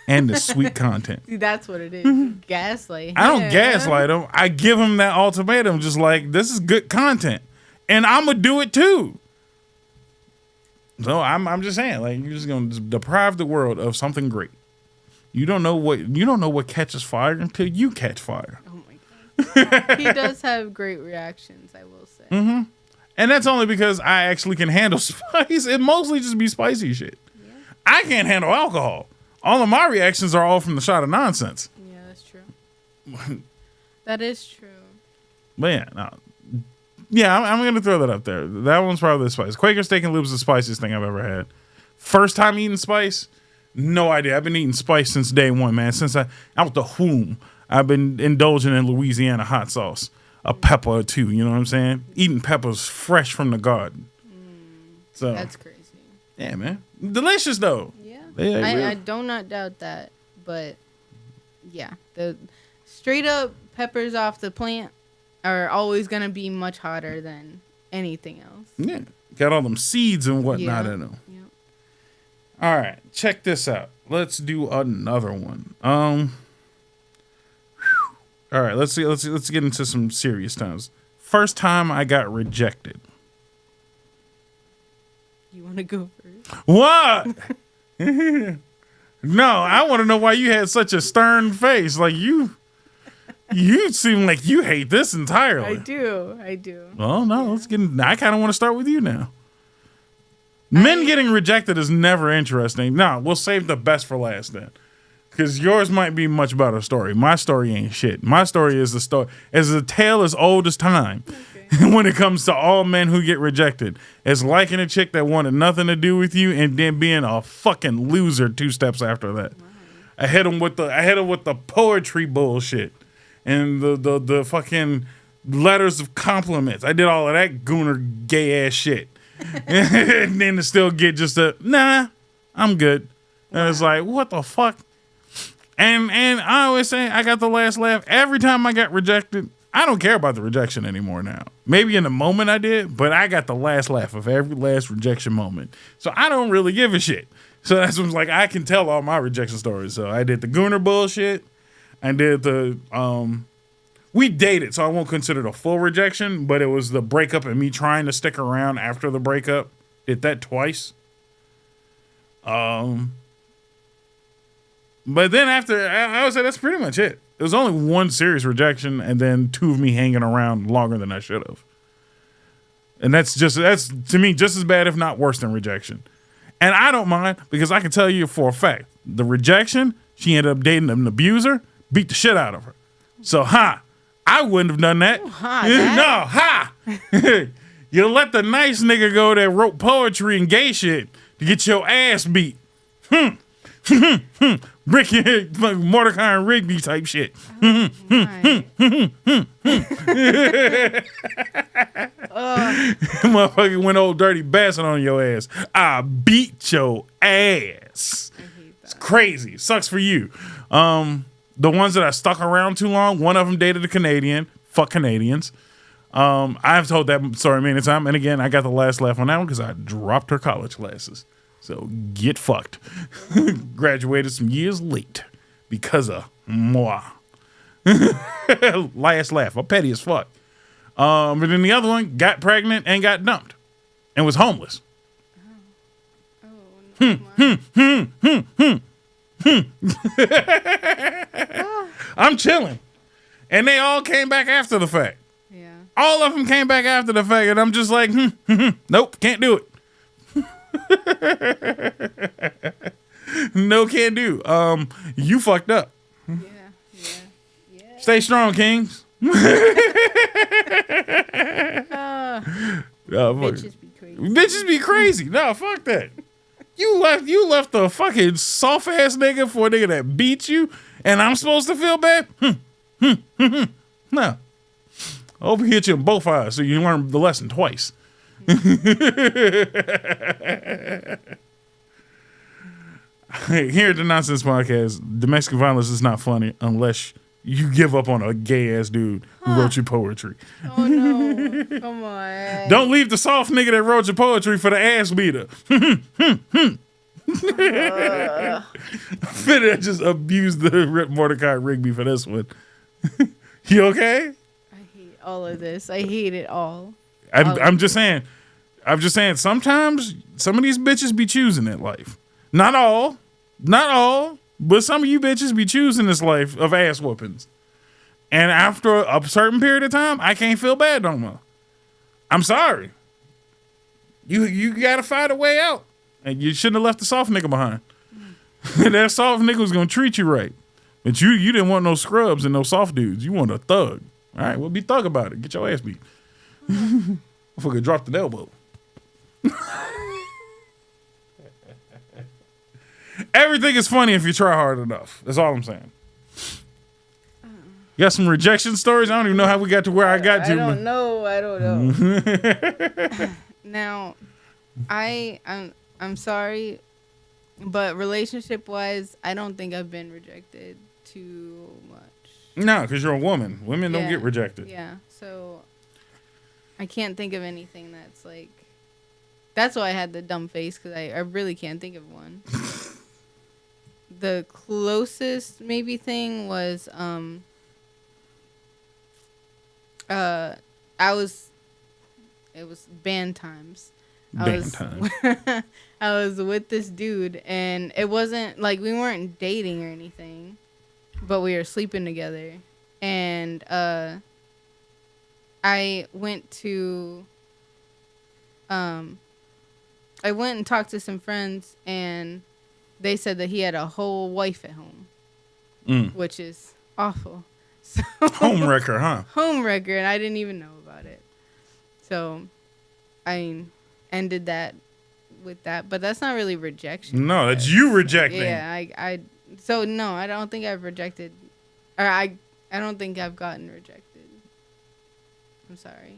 and the sweet content. See, that's what it is. Gaslight. I don't gaslight him. I give him that ultimatum, just like, this is good content. And I'm going to do it too. So I'm just saying, like, you're just going to deprive the world of something great. You don't know what catches fire until you catch fire. Oh my God. He does have great reactions, I will say. Mm-hmm. And that's only because I actually can handle spice. It mostly just be spicy shit. Yeah. I can't handle alcohol. All of my reactions are all from the shot of nonsense. Yeah, that's true. That is true. But yeah, no. Yeah, I'm going to throw that up there. That one's probably the spice. Quaker steak and lube is the spiciest thing I've ever had. First time eating spice, no idea. I've been eating spice since day one, man. Since out the womb, I've been indulging in Louisiana hot sauce. A pepper or two, you know what I'm saying? Eating peppers fresh from the garden. So that's crazy. Yeah, man. Delicious, though. Yeah. I do not doubt that. But, yeah. The straight up peppers off the plant are always going to be much hotter than anything else. Yeah. Got all them seeds and whatnot in them. Yeah. All right. Check this out. Let's do another one. All right. Let's see. Let's get into some serious times. First time I got rejected. You want to go first? What? No, I want to know why you had such a stern face. Like you seem like you hate this entirely. I do. Oh no, let's get. I kind of want to start with you now. Men getting rejected is never interesting. No, we'll save the best for last then, because yours might be much better story. My story ain't shit. My story is a tale as old as time. Okay. When it comes to all men who get rejected, it's liking a chick that wanted nothing to do with you and then being a fucking loser 2 steps after that. Wow. I hit him with the poetry bullshit and the fucking letters of compliments. I did all of that gooner gay ass shit. And then to still get just nah, I'm good. Wow. And it's like, what the fuck? And I always say I got the last laugh every time I got rejected. I don't care about the rejection anymore now. Maybe in the moment I did, but I got the last laugh of every last rejection moment. So I don't really give a shit. So that's what's like, I can tell all my rejection stories. So I did the gooner bullshit. I did the we dated, so I won't consider it a full rejection, but it was the breakup and me trying to stick around after the breakup. Did that twice. But then after, I would say that's pretty much it. It was only one serious rejection and then 2 of me hanging around longer than I should have. And that's to me just as bad, if not worse than rejection. And I don't mind, because I can tell you for a fact, the rejection, she ended up dating an abuser, beat the shit out of her. So, I wouldn't have done that. No, you let the nice nigga go that wrote poetry and gay shit to get your ass beat. Mordecai and Rigby type shit. Motherfucker went old dirty bastard on your ass. I beat your ass. It's crazy. Sucks for you. The ones that I stuck around too long, one of them dated a Canadian. Fuck Canadians. I've told that story many times. And again, I got the last laugh on that one because I dropped her college classes. So get fucked. Graduated some years late because of moi. Last laugh. I'm petty as fuck. But then the other one got pregnant and got dumped and was homeless. Oh I'm chilling. And they all came back after the fact. Yeah. All of them came back after the fact, and I'm just like, nope, can't do it. No, can't do. You fucked up. Yeah. Stay strong, Kings. Bitches be crazy. Bitches be crazy. No, fuck that. You left the fucking soft ass nigga for a nigga that beat you, and I'm supposed to feel bad? No. I hope he hit you in both eyes so you learn the lesson twice. Here at the Nonsense Podcast, domestic violence is not funny unless you give up on a gay ass dude who wrote you poetry. Oh no. Come on. Don't leave the soft nigga that wrote your poetry for the ass beater. Finna just abused the Rip Mordecai Rigby for this one. You okay? I hate all of this. I hate it all. I'm just saying. Sometimes some of these bitches be choosing that life. Not all, but some of you bitches be choosing this life of ass whoopings. And after a certain period of time, I can't feel bad no more. I'm sorry. You gotta find a way out. And you shouldn't have left the soft nigga behind. That soft nigga was gonna treat you right. But you didn't want no scrubs and no soft dudes. You want a thug. All right, well, be thug about it. Get your ass beat. Motherfucker dropped the elbow. Everything is funny if you try hard enough. That's all I'm saying. You got some rejection stories? I don't even know how we got to where I got to. I don't know. Now, I'm sorry, but relationship wise, I don't think I've been rejected too much. No, because you're a woman. Women don't get rejected. Yeah, so I can't think of anything that's like. That's why I had the dumb face, because I really can't think of one. The closest maybe thing was it was band times. I was with this dude, and it wasn't like we weren't dating or anything, but we were sleeping together. And I went and talked to some friends, and they said that he had a whole wife at home, which is awful. So, homewrecker, huh? Homewrecker, and I didn't even know about it. So I ended that with that, but that's not really rejection. No, that's you rejecting. Yeah, so no, I don't think I've rejected, or I don't think I've gotten rejected. I'm sorry.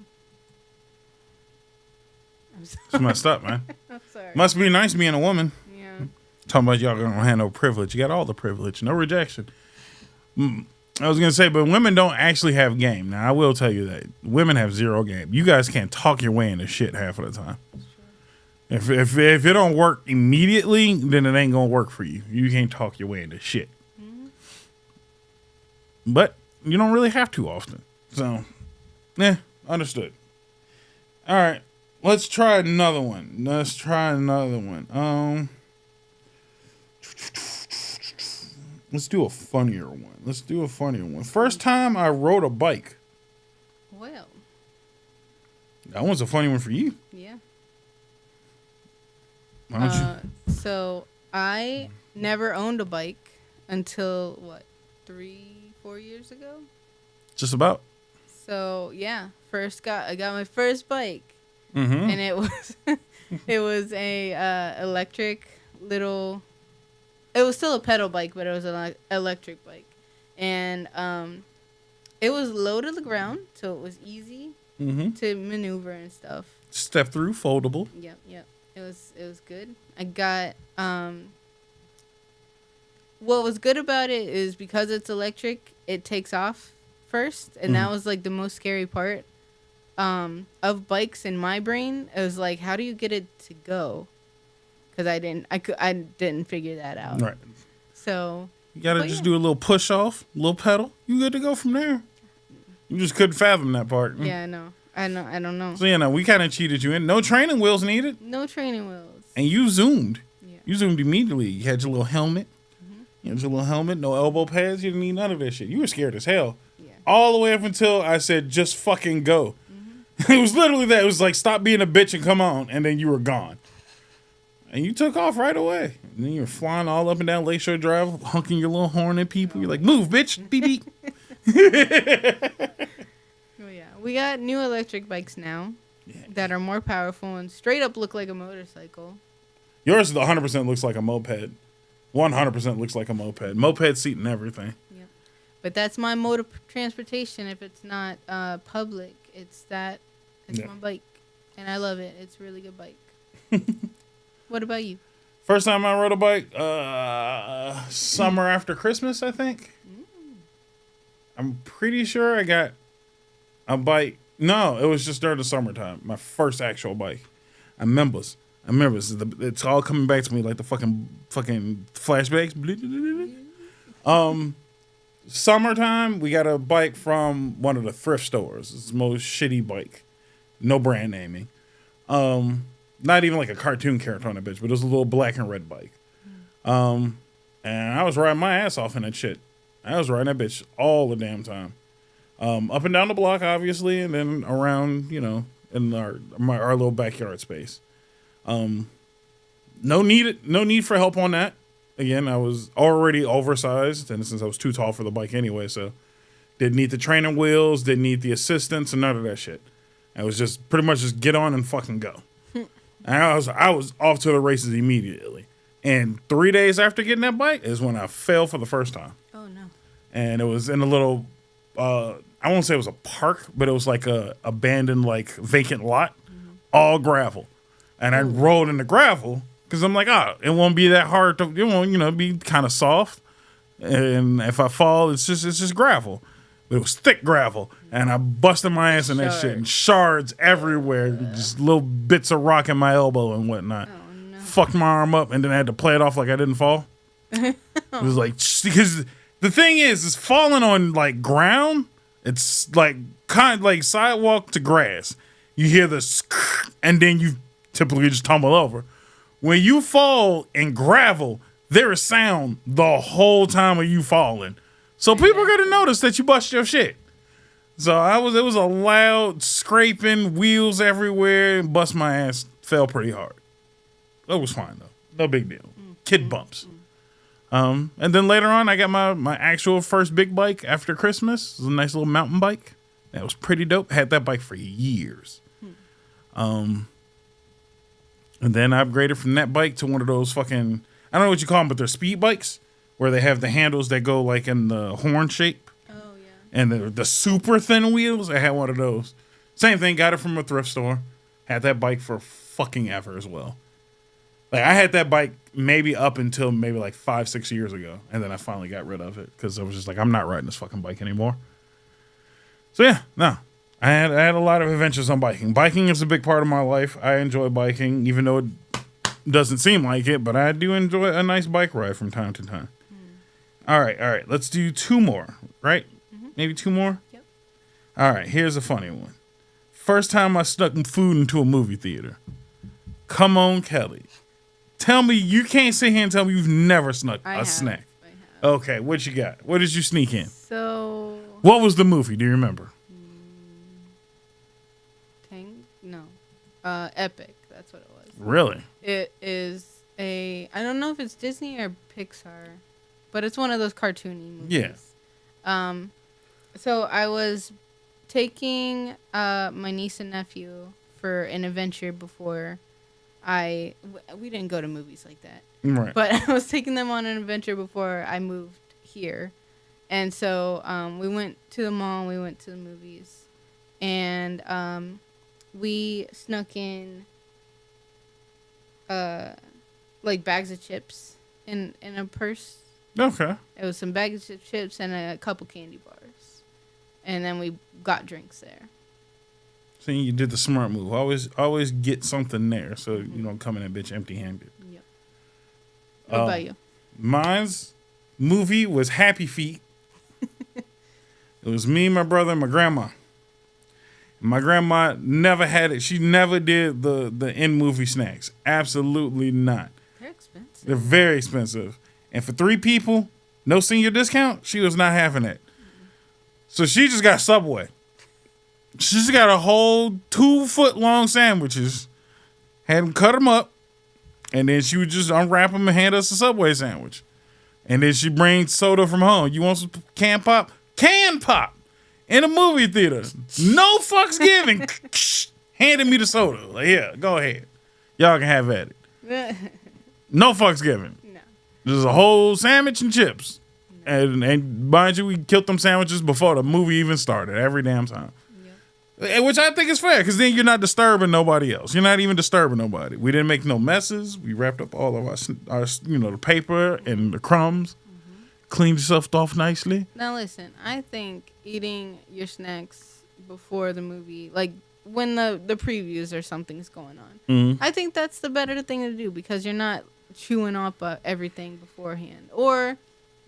It's messed up, man. I'm sorry. Must be nice being a woman. Yeah. Talking about y'all don't have no privilege. You got all the privilege, no rejection. I was gonna say, but women don't actually have game. Now I will tell you that women have zero game. You guys can't talk your way into shit half of the time. If it don't work immediately, then it ain't gonna work for you. You can't talk your way into shit. Mm-hmm. But you don't really have to often. So, understood. All right, let's try another one. Let's do a funnier one. First time I rode a bike. Well. That one's a funny one for you. Yeah. Why don't you? So I never owned a bike until 3-4 years ago. Just about. So yeah, I got my first bike, and it was a electric little. It was still a pedal bike, but it was an electric bike, and it was low to the ground, so it was easy to maneuver and stuff. Step through, foldable. Yep. It was good. I got what was good about it is because it's electric, it takes off first, and that was like the most scary part of bikes in my brain. It was like, how do you get it to go? Because I didn't figure that out. Right. So you gotta just do a little push off, a little pedal. You good to go from there. You just couldn't fathom that part. Yeah, no. I don't know. So we kind of cheated you in. No training wheels needed. No training wheels. And you zoomed. Yeah. You zoomed immediately. You had your little helmet. You had your little helmet, no elbow pads. You didn't need none of that shit. You were scared as hell. Yeah. All the way up until I said, just fucking go. It was literally that. It was like, stop being a bitch and come on. And then you were gone. And you took off right away. And then you were flying all up and down Lakeshore Drive, honking your little horn at people. You're like, move, bitch. Beep, beep. Oh, yeah. We got new electric bikes now that are more powerful and straight up look like a motorcycle. Yours 100% looks like a moped. 100% looks like a moped. Moped seat and everything. Yep. But that's my mode of transportation. If it's not public, it's my bike. And I love it. It's a really good bike. What about you? First time I rode a bike, summer after Christmas, I think. I'm pretty sure I got a bike. No, it was just during the summertime. My first actual bike. I remember. It's all coming back to me like the fucking flashbacks. Summertime, we got a bike from one of the thrift stores. It's the most shitty bike. No brand naming. Not even like a cartoon character on that bitch, but it was a little black and red bike. And I was riding my ass off in that shit. I was riding that bitch all the damn time. Up and down the block, obviously, and then around, in our little backyard space. No need for help on that. Again, I was already oversized, and since I was too tall for the bike anyway, so didn't need the training wheels, didn't need the assistance, and none of that shit. I was just pretty much just get on and fucking go. And I was off to the races immediately. And 3 days after getting that bike is when I fell for the first time. Oh no! And it was in a little, I won't say it was a park, but it was like a abandoned, like vacant lot, all gravel. And I rolled in the gravel because I'm like, it won't be that hard to, it won't, be kind of soft. And if I fall, it's just gravel. It was thick gravel, and I busted my ass in that shit, and shards everywhere, just little bits of rock in my elbow and whatnot. Oh, no. Fucked my arm up, and then I had to play it off like I didn't fall. It was like, because the thing is falling on like ground. It's like kind of like sidewalk to grass. You hear this, and then you typically just tumble over. When you fall in gravel, there is sound the whole time of you falling. So people are going to notice that you bust your shit. So it was a loud scraping, wheels everywhere, bust my ass, fell pretty hard. That was fine though. No big deal. Kid bumps. And then later on, I got my actual first big bike after Christmas. It was a nice little mountain bike. That was pretty dope. Had that bike for years. And then I upgraded from that bike to one of those fucking, I don't know what you call them, but they're speed bikes. Where they have the handles that go like in the horn shape. Oh, yeah. And the super thin wheels. I had one of those. Same thing. Got it from a thrift store. Had that bike for fucking ever as well. Like I had that bike maybe up until maybe like 5-6 years ago. And then I finally got rid of it. Because I was just like, I'm not riding this fucking bike anymore. So yeah, no. I had a lot of adventures on biking. Biking is a big part of my life. I enjoy biking. Even though it doesn't seem like it. But I do enjoy a nice bike ride from time to time. All right. Let's do 2 more, right? Maybe 2 more? Yep. All right, here's a funny one. First time I snuck food into a movie theater. Come on, Kelly. Tell me, you can't sit here and tell me you've never snuck a snack. I have. Okay, what you got? What did you sneak in? So... What was the movie? Do you remember? Epic. That's what it was. Really? It is I don't know if it's Disney or Pixar. But it's one of those cartoony movies. Yeah. So I was taking my niece and nephew for an adventure before we didn't go to movies like that. Right. But I was taking them on an adventure before I moved here. And so we went to the mall, we went to the movies. And we snuck in like bags of chips in a purse. Okay. It was some bags of chips and a couple candy bars. And then we got drinks there. So you did the smart move. Always get something there so you don't come in that bitch empty-handed. Yep. What about you? Mine's movie was Happy Feet. It was me, my brother, and my grandma. My grandma never had it. She never did the in-movie snacks. Absolutely not. expensive. They're very expensive. And for 3 people, no senior discount, she was not having it. So she just got Subway. She just got a whole 2-foot-long sandwiches, had them cut them up, and then she would just unwrap them and hand us a Subway sandwich. And then she brings soda from home. You want some canned pop? Canned pop! In a movie theater. No fucks given. Handed me the soda. Like, yeah, go ahead. Y'all can have at it. No fucks given. No. There's a whole sandwich and chips. No. And mind you, we killed them sandwiches before the movie even started. Every damn time. Yep. Which I think is fair, because then you're not disturbing nobody else. You're not even disturbing nobody. We didn't make no messes. We wrapped up all of our the paper and the crumbs. Mm-hmm. Cleaned yourself off nicely. Now listen, I think eating your snacks before the movie, like when the previews or something's going on, mm-hmm. I think that's the better thing to do, because you're not chewing up everything beforehand. Or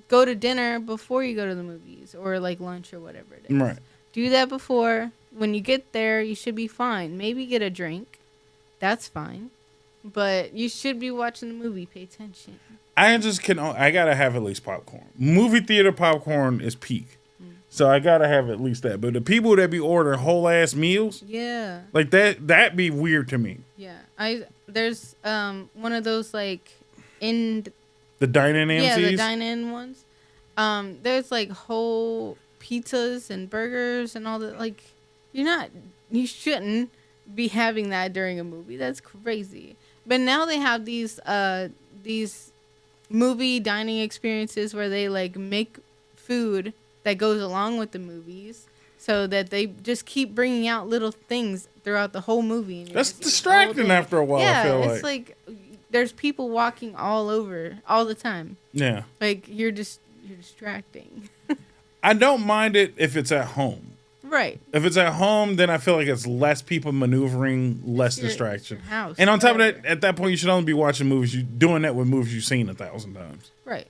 go to dinner before you go to the movies, or like lunch or whatever it is. Right. Do that before. When you get there, you should be fine. Maybe get a drink. That's fine. But you should be watching the movie. Pay attention. I gotta have at least popcorn. Movie theater popcorn is peak. So I gotta have at least that. But the people that be ordering whole ass meals, yeah, like that be weird to me. Yeah, there's one of those like in the dine-in AMCs. Yeah, the dine-in ones. There's like whole pizzas and burgers and all that. Like you shouldn't be having that during a movie. That's crazy. But now they have these movie dining experiences where they like make food that goes along with the movies, so that they just keep bringing out little things throughout the whole movie. And that's distracting after a while. Yeah, I feel it's like there's people walking all over all the time. Yeah, like you're distracting. I don't mind it if it's at home. Right. If it's at home, then I feel like it's less people maneuvering, less distraction. It's your house, and on top of that, at that point, you should only be watching movies. You doing that with movies you've seen 1,000 times. Right.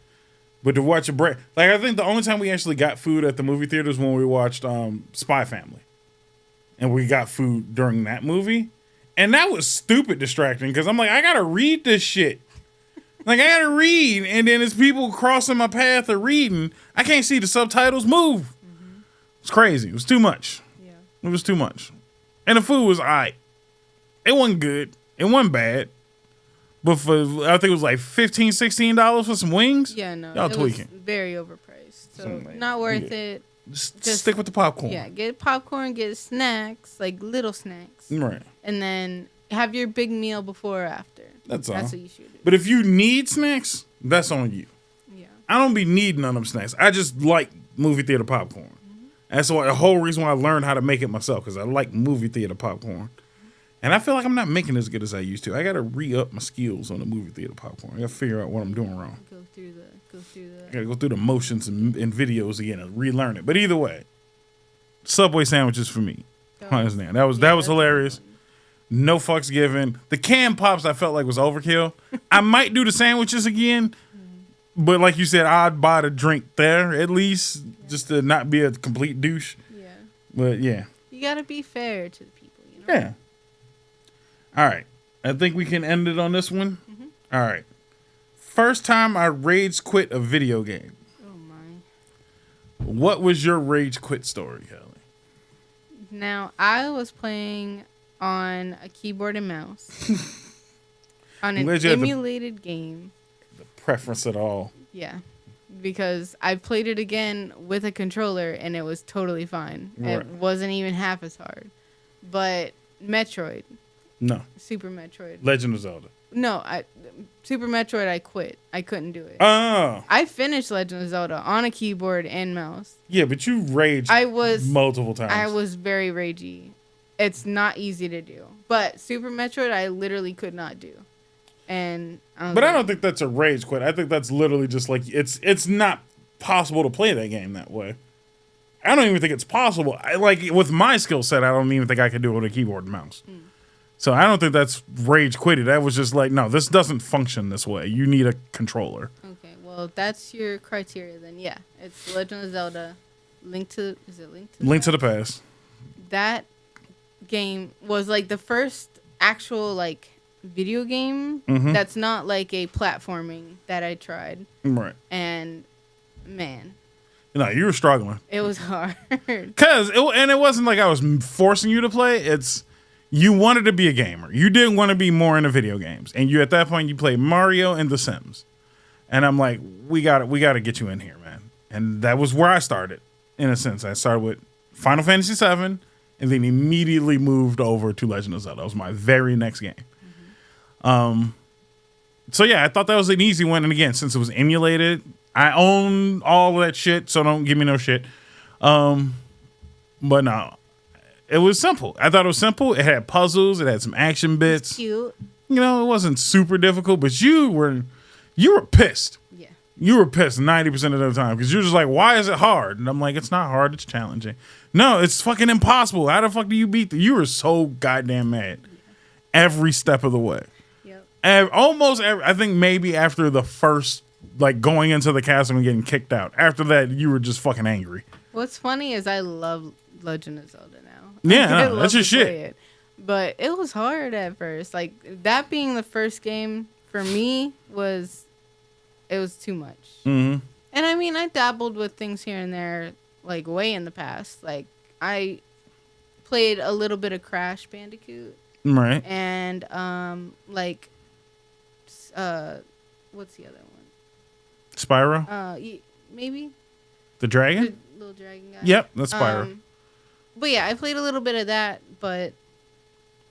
But to watch a break, like I think the only time we actually got food at the movie theater is when we watched Spy Family, and we got food during that movie, and that was stupid distracting because I'm like, I gotta read this shit. Like I gotta read, and then as people crossing my path of reading, I can't see the subtitles move. Mm-hmm. It's crazy. It was too much. Yeah. It was too much, and the food was alright. It wasn't good. It wasn't bad. But I think it was like $15, $16 for some wings. Yeah, no, y'all tweaking. Was very overpriced, so not worth it. Just stick with the popcorn. Yeah, get popcorn, get snacks, like little snacks, right, and then have your big meal before or after. That's all. That's what you should do. But if you need snacks, that's on you. Yeah, I don't be needing none of them snacks. I just like movie theater popcorn. Mm-hmm. That's why the whole reason why I learned how to make it myself, because I like movie theater popcorn. And I feel like I'm not making as good as I used to. I got to re-up my skills on the movie theater popcorn. I got to figure out what I'm doing wrong. Go through the. I got to go through the motions and videos again and relearn it. But either way, Subway sandwiches for me. Hands down. That was hilarious. No fucks given. The canned pops I felt like was overkill. I might do the sandwiches again, but like you said, I'd buy the drink there at least, just to not be a complete douche. Yeah. But yeah. You got to be fair to the people, you know? Yeah. All right. I think we can end it on this one. Mm-hmm. All right. First time I rage quit a video game. Oh, my. What was your rage quit story, Kelly? Now, I was playing on a keyboard and mouse on an emulated game. The preference at all. Yeah. Because I played it again with a controller, and it was totally fine. Right. It wasn't even half as hard. But Metroid. No. Super Metroid. Legend of Zelda. No, Super Metroid, I quit. I couldn't do it. Oh. I finished Legend of Zelda on a keyboard and mouse. Yeah, but you raged multiple times. I was very ragey. It's not easy to do. But Super Metroid, I literally could not do. And I don't think that's a rage quit. I think that's literally just like, it's not possible to play that game that way. I don't even think it's possible. With my skill set, I don't even think I could do it with a keyboard and mouse. Mm. So I don't think that's rage quitting. That was just like, no, this doesn't function this way. You need a controller. Okay, well, that's your criteria then. Yeah, it's Legend of Zelda. Link to the Past. That game was like the first actual like video game that's not like a platforming that I tried. Right. And man, no, you were struggling. it was hard. And it wasn't like I was forcing you to play. It's you wanted to be a gamer. You didn't want to be more into video games, and you at that point you played Mario and The Sims. And I'm like, we got to get you in here, man. And that was where I started. In a sense, I started with Final Fantasy VII, and then immediately moved over to Legend of Zelda. That was my very next game. So yeah, I thought that was an easy one. And again, since it was emulated, I own all of that shit, so don't give me no shit. But no, it was simple. I thought it was simple. It had puzzles. It had some action bits. Cute. You know, it wasn't super difficult, but you were pissed. Yeah. You were pissed 90% of the time because you're just like, why is it hard? And I'm like, it's not hard. It's challenging. No, it's fucking impossible. How the fuck do you beat You were so goddamn mad every step of the way. Yep. And almost every, I think maybe after the first, like going into the castle and getting kicked out. After that, you were just fucking angry. What's funny is I love Legend of Zelda now. Yeah, no, that's your shit. But it was hard at first. Like that being the first game for me was too much. Mm-hmm. And I mean, I dabbled with things here and there, like way in the past. Like I played a little bit of Crash Bandicoot, right? And like, what's the other one? Spyro. Maybe the dragon. The little dragon guy. Yep, that's Spyro. But yeah, I played a little bit of that, but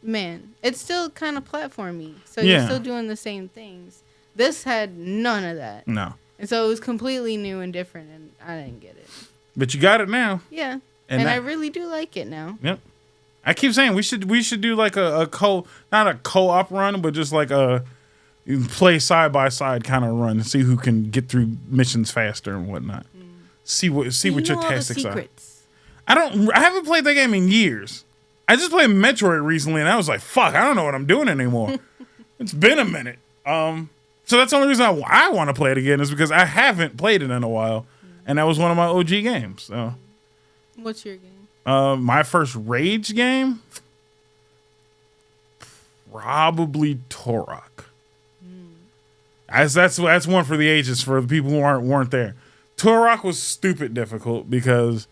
man, it's still kind of platformy. So you're still doing the same things. This had none of that. No. And so it was completely new and different, and I didn't get it. But you got it now. Yeah. And I really do like it now. Yep. I keep saying we should do like not a co-op run, but just like you play side by side kind of run and see who can get through missions faster and whatnot. See what your tactics are. I haven't played that game in years. I just played Metroid recently, and I was like, fuck, I don't know what I'm doing anymore. It's been a minute. So that's the only reason I want to play it again is because I haven't played it in a while, and that was one of my OG games. So, what's your game? My first Rage game, probably Turok. That's one for the ages for the people who weren't there. Turok was stupid difficult because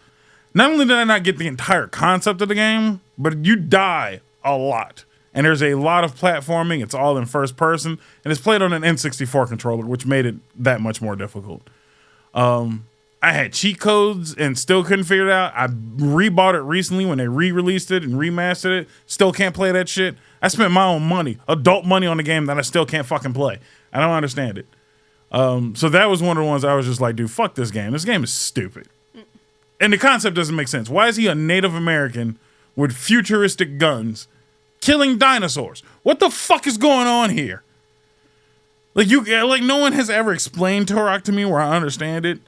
not only did I not get the entire concept of the game, but you die a lot. And there's a lot of platforming. It's all in first person. And it's played on an N64 controller, which made it that much more difficult. I had cheat codes and still couldn't figure it out. I rebought it recently when they re-released it and remastered it. Still can't play that shit. I spent my own money, adult money on the game that I still can't fucking play. I don't understand it. So that was one of the ones I was just like, dude, fuck this game. This game is stupid. And the concept doesn't make sense. Why is he a Native American with futuristic guns killing dinosaurs? What the fuck is going on here? Like no one has ever explained Turok to me where I understand it.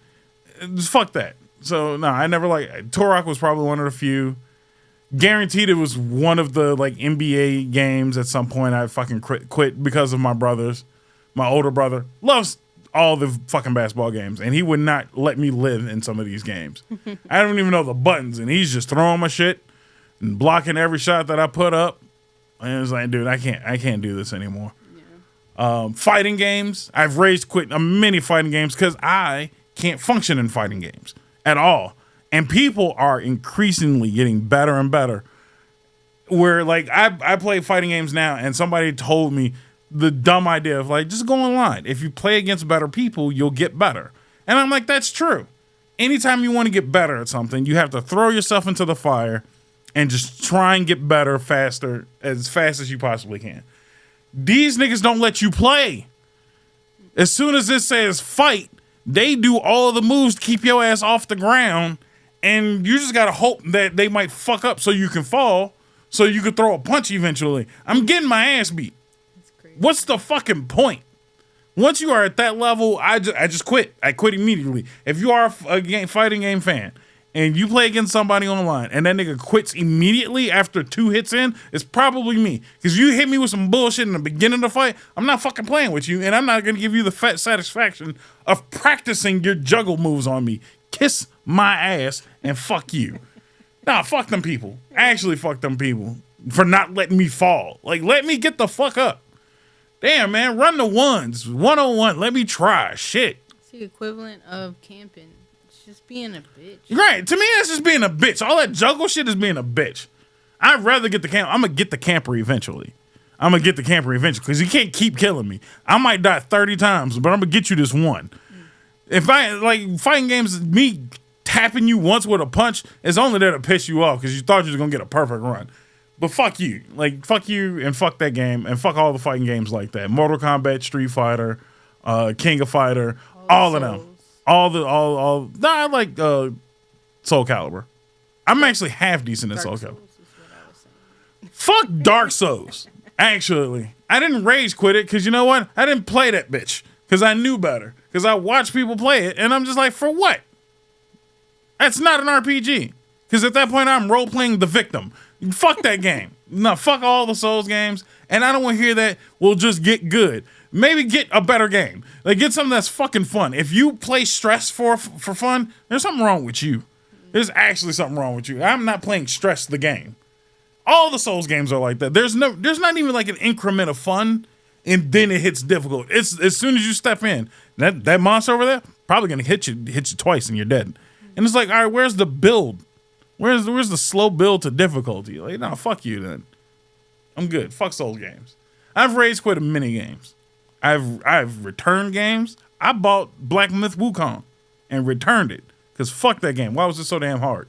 Fuck that. So no, I never Turok was probably one of the few. Guaranteed it was one of the like NBA games at some point I fucking quit because of my brothers. My older brother loves all the fucking basketball games, and he would not let me live in some of these games. I don't even know the buttons, and he's just throwing my shit and blocking every shot that I put up. And it's like, dude, I can't do this anymore. Yeah. Fighting games, I've rage quit many fighting games because I can't function in fighting games at all. And people are increasingly getting better and better. Where like I play fighting games now, and somebody told me the dumb idea of like, just go online. If you play against better people, you'll get better. And I'm like, that's true. Anytime you want to get better at something, you have to throw yourself into the fire and just try and get better as fast as you possibly can. These niggas don't let you play. As soon as this says fight, they do all the moves to keep your ass off the ground, and you just gotta hope that they might fuck up so you can fall, so you can throw a punch eventually. I'm getting my ass beat. What's the fucking point? Once you are at that level, I just quit. I quit immediately. If you are a fighting game fan and you play against somebody online and that nigga quits immediately after 2 hits in, it's probably me. Because you hit me with some bullshit in the beginning of the fight, I'm not fucking playing with you, and I'm not going to give you the fat satisfaction of practicing your juggle moves on me. Kiss my ass and fuck you. Nah, fuck them people. Actually, fuck them people for not letting me fall. Like, let me get the fuck up. Damn, man, run the ones. 101. Let me try. Shit. It's the equivalent of camping. It's just being a bitch. Right. To me, that's just being a bitch. All that juggle shit is being a bitch. I'd rather get the camp. I'm going to get the camper eventually. Because you can't keep killing me. I might die 30 times, but I'm going to get you this one. If I, like, fighting games, me tapping you once with a punch is only there to piss you off because you thought you was going to get a perfect run. But fuck you. Like, fuck you and fuck that game and fuck all the fighting games like that. Mortal Kombat, Street Fighter, King of Fighter, all of them. All. Nah, I like Soul Calibur. I'm actually half decent at Soul Calibur. Fuck Dark Souls. Actually, I didn't rage quit it because you know what? I didn't play that bitch because I knew better. Because I watched people play it and I'm just like, for what? That's not an RPG. Because at that point, I'm role-playing the victim. Fuck that game. No, fuck all the Souls games. And I don't want to hear that we'll just get good. Maybe get a better game. Like, get something that's fucking fun. If you play stress for fun, there's something wrong with you. There's actually something wrong with you. I'm not playing stress the game. All the Souls games are like that. There's not even like an increment of fun, and then it hits difficult. It's as soon as you step in, that monster over there probably gonna hit you twice and you're dead. And it's like, all right, where's the build? Where's the slow build to difficulty? Like, no, fuck you then. I'm good. Fuck Souls games. I've rage quit many games. I've returned games. I bought Black Myth Wukong and returned it because fuck that game. Why was it so damn hard?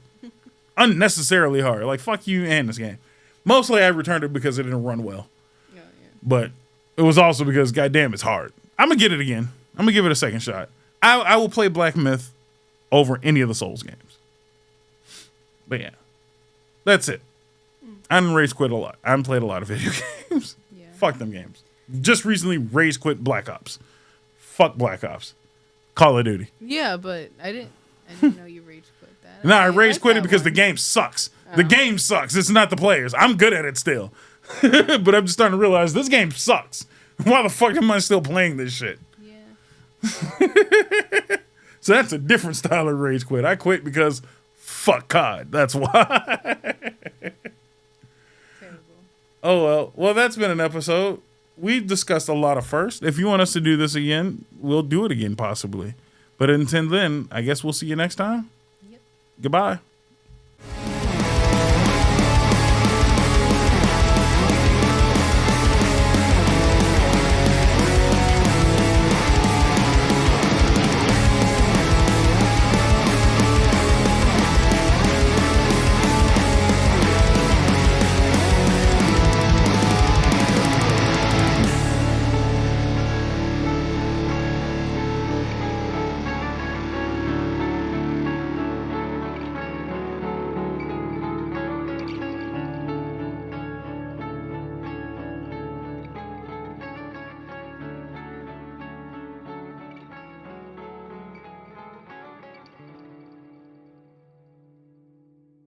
Unnecessarily hard. Like, fuck you and this game. Mostly I returned it because it didn't run well. Yeah. But it was also because, goddamn, it's hard. I'm going to get it again. I'm going to give it a second shot. I will play Black Myth over any of the Souls games. But yeah, that's it. I didn't rage quit a lot. I haven't played a lot of video games. Yeah. Fuck them games. Just recently rage quit Black Ops. Fuck Black Ops. Call of Duty. Yeah, but I didn't know you rage quit that. No, I rage quit it because the game sucks. The game sucks. It's not the players. I'm good at it still. But I'm just starting to realize this game sucks. Why the fuck am I still playing this shit? Yeah. So that's a different style of rage quit. I quit because fuck COD. That's why. Terrible. Oh, well. Well, that's been an episode. We discussed a lot of first. If you want us to do this again, we'll do it again possibly. But until then, I guess we'll see you next time. Yep. Goodbye.